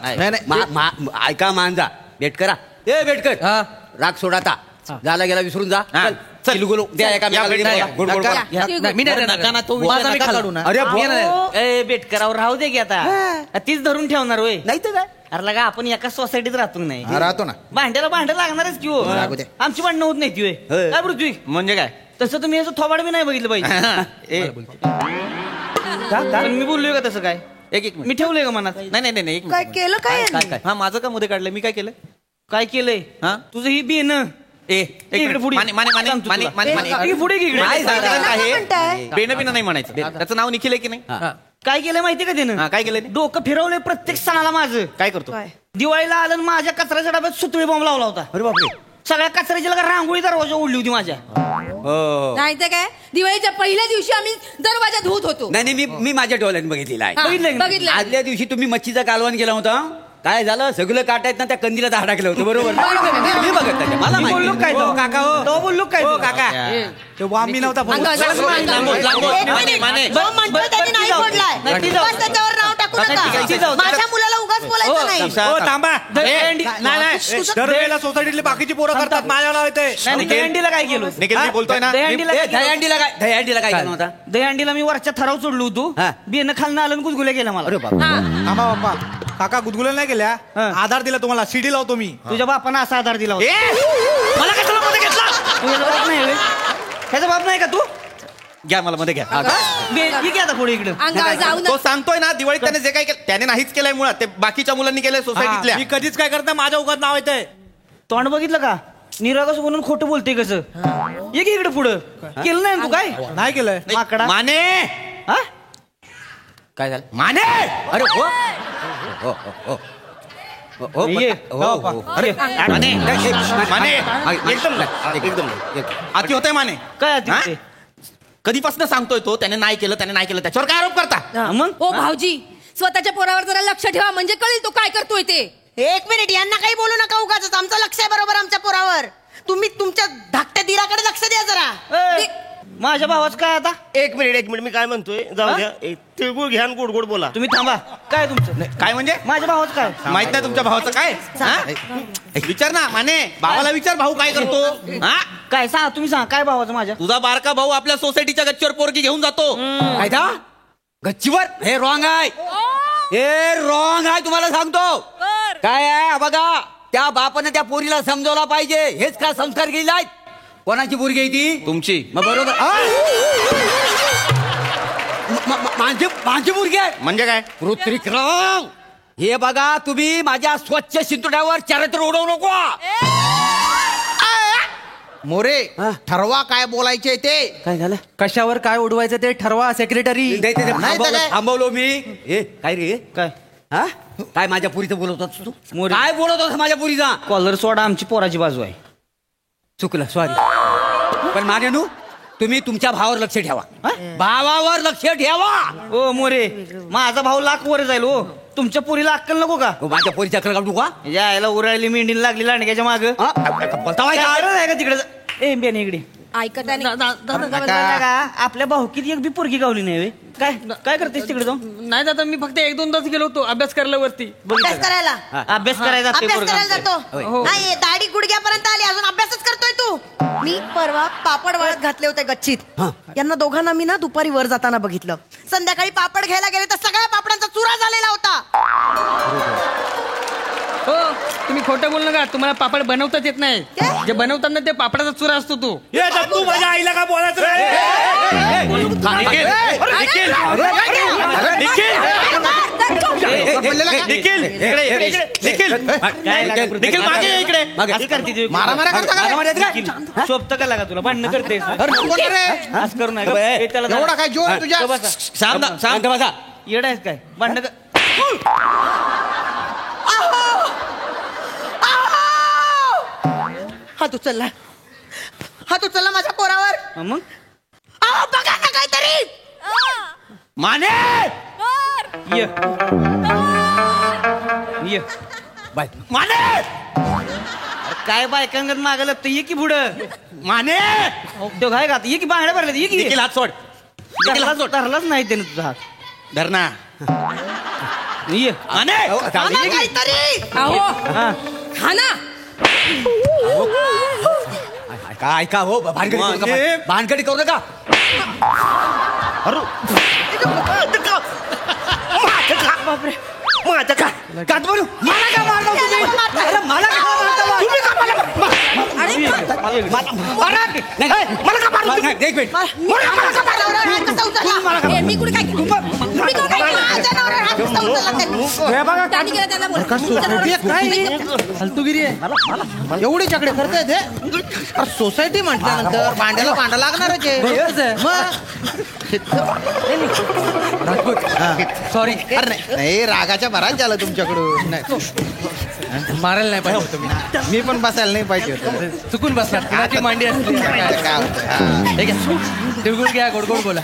ऐका मांजा बेटकरा. बेटकर राग सोडाता, झाला गेला विसरून जा. अरे बेटकरावर राहू दे की आता, तीच धरून ठेवणार होय? नाही तर काय. अरे लगा आपण एका सोसायटीत राहतो नाही, राहतो ना. भांड्याला भांडं लागणारच की हो. आमची भांडणं होत नाही ती होय. काय पृथ्वी म्हणजे काय? तसं तुम्ही याचं थोबाड बी नाही बघितलं पाहिजे. मी बोललोय का तसं काय? एक मी ठेवलंय का मनात? नाही काय केलं काय? हा माझं का मध्ये काढलंय? मी काय केलं? काय केलंय? हा तुझं ही बी ना बेन बिना नाही म्हणायचं. त्याचं नाव निखिल आहे की नाही? काय केलं माहितीये का त्यानं? काय केलं? डोकं फिरवलंय प्रत्येक सणाला माझं. काय करतो? दिवाळीला आलं माझ्या कचऱ्याच्या डब्यात सुतळी बॉम्ब लावला होता. अरे बापरे. सगळ्या कचऱ्याची लगा रांगोळी दरवाजा उडली होती माझ्या. नाही तर काय दिवाळीच्या पहिल्या दिवशी आम्ही दरवाजा धुत होतो. नाही मी माझ्या डोळ्याने बघितलेलं आहे. बघितलं. आदल्या दिवशी तुम्ही मच्छीचं कालवण केलं होतं. काय झालं सगळं काटायत ना त्या कंदीला हाडा केलं होतं. बरोबर मी बघत त्याच्या मला बोललो काय तो काका हो तो बोललो काय हो काका तेव्हा आम्ही नव्हता फोन. एक मिनिट. जो म्हणतोय त्यांनी नाही बोललाय. उगाच त्याच्यावर नाव टाकू नका. माझ्या मुलाला उगाच बोलायचं नाही. हो थांबा. नाही दरवेळेला सोसायटीतली बाकीची पोरं करतात माझ्या नाव येते. दहीहंडीला काय केलं निखिल बोलतोय ना. दहीहंडीला काय केलं होता. दहीहंडीला मी वरच्या थराव चढलो होतो. बियाणं खालनं आलं गुदगुल्या गेला मला. अरे बाबा थांबा बाप्पा काका गुदगुल्या नाही केल्या. आधार दिला तुम्हाला सीडी लावतो मी. तुझ्या बापानं असा आधार दिला होता. मला कशाला मध्ये घेतला. तुझ्या बाप नाही ह्याचा बाप नाही का तू. घ्या मला मध्ये घ्या. आता पुढे इकडे तो सांगतोय ना दिवाळीत त्याने जे काय केलं त्याने नाहीच केलंय मुळात. ते बाकीच्या मुलांनी केलंय सोसायटीतल्या. मी कधीच काय करता माझ्या उगाच नाव येतंय. तोंड बघितलं का निरागस म्हणून खोटं बोलतोय कसं. ये की इकडे पुढं केलं नाही तू काय. नाही केलंय. माकडा माने काय झालं माने. अरे एकदम अति होतंय माने. काय कधीपासून सांगतोय तो त्याने नाही केलं त्याच्यावर काय आरोप करता. मग हो भाऊजी स्वतःच्या पोरावर जरा लक्ष ठेवा म्हणजे कळेल तो काय करतोय ते. एक मिनिट. यांना काही बोलू नका उगाच. आमचं लक्ष आहे बरोबर आमच्या पोरावर. तुम्ही तुमच्या धाकट्या दिराकडे लक्ष द्या जरा. माझ्या भावाच काय आता. एक मिनिट मी काय म्हणतोय जाऊ द्या. तिळगुळ घ्या गोड गोड बोला. तुम्ही थांबा. काय तुमचं काय म्हणजे माझ्या भावाच काय माहित नाही तुमच्या भावाचं काय. विचार ना माने भावाला विचार भाऊ काय करतो. काय सांगा तुम्ही सांगा काय भावाचं माझ्या. तुझा बारका भाऊ आपल्या सोसायटीच्या गच्चीवर पोरगी घेऊन जातो. काय था गच्चीवर. हे रॉंग आहे. हे रॉंग आहे तुम्हाला सांगतो. काय आहे बघा त्या बापाने त्या पोरीला समजवला पाहिजे. हेच का संस्कार केले. कोणाची पोरगी आहे ती. तुमची. मग बरोबर माझी पोरगी आहे. म्हणजे काय पृथ्वीक्रम. हे बघा तुम्ही माझ्या स्वच्छ शिंतोड्यावर चरित्र उडवू नको. मोरे ठरवा काय बोलायचे ते. काय झालं कशावर काय उडवायचं ते ठरवा सेक्रेटरी. थांबवलो मी. ए काय रे काय हा काय माझ्या पुरीचं बोलत होतास तू. काय बोलत होतास माझ्या पुरीचा. कॉलर सोडा आमची पोराची बाजू आहे. चुकलं सॉरी. पण मानेनू तुम्ही तुमच्या भावावर लक्ष ठेवा. भावावर लक्ष ठेवा. ओ मोरे माझा भाऊ लाख वर जाईल. हो तुमच्या पुरीला अक्कल नको का. माझ्या पोरीची अक्कल काढू का. यायला उरायली मेंढीला लागली लांडग्याच्या माग का तिकडे. ए बेने इकडे ऐकत आपल्या भाऊकीत एक बी पोरगी गावली नाही. काय काय करतेस तिकडे जाऊन. नाही दादा मी फक्त 1-2 तास गेलो होतो अभ्यास करायला वरती. अभ्यास करायला अभ्यास करायचा अभ्यास करायला जातो. नाही दाढी गुडघ्यापर्यंत आली अजून अभ्यासच करतोय तू. मी परवा पापड वाळत घातले होते गच्चीत. यांना दोघांना मी ना दुपारी वर जाताना बघितलं. संध्याकाळी पापड घ्यायला गेले तर सगळ्या पापडांचा चुरा झालेला होता. हो तुम्ही खोटं बोल नका. तुम्हाला पापड बनवताच येत नाही. जे बनवतात ना ते पापडाचा चुरा असतो तो. तू माझ्या आईला का बोलायचं. शोभत का लागा तुला भांडणं करते. करू नये एवढा काय जोर आहे तुझ्या. शांत बसा. येडा आहेस काय भांडणं हात उचलला माझ्या पोरावर. मग बघा ना काहीतरी. माने ये बाय माने काय बायकांगत माग लागतं. ये की पुढं. माने तो काय का ये की बांगड्या भरल्या. ये की हात सोड. धरलाच नाही त्याने तुझा हात. धरणा ये माने काहीतरी. खाना काय का हो भानगडी करू नका. बापरे माझं का का बोलू मला का मारला तुम्ही. अरे मला का मारता तुम्ही का मला मला का मारला. एक मिनिट मला का मारला. कसा उचलला. मी कुठे काय तुम्ही काय माझ्या नवऱ्यावर हात कसा उचलला त्यांनी. त्यांनी केलं त्यांना बोल. फालतूगिरी आहे. एवढी चकडे करताय ते. सोसायटी म्हटल्यानंतर भांड्याला भांडा लागणारच आहे. सॉरी. नाही रागाच्या भरात झालं तुमच्याकडून. मारायला नाही पाहिजे होतं मी मी पण बसायला नाही पाहिजे होतं चुकून बसला कुणाची मांडी असली काय होतं? ठीक आहे तिळगुळ घ्या गोड गोड बोला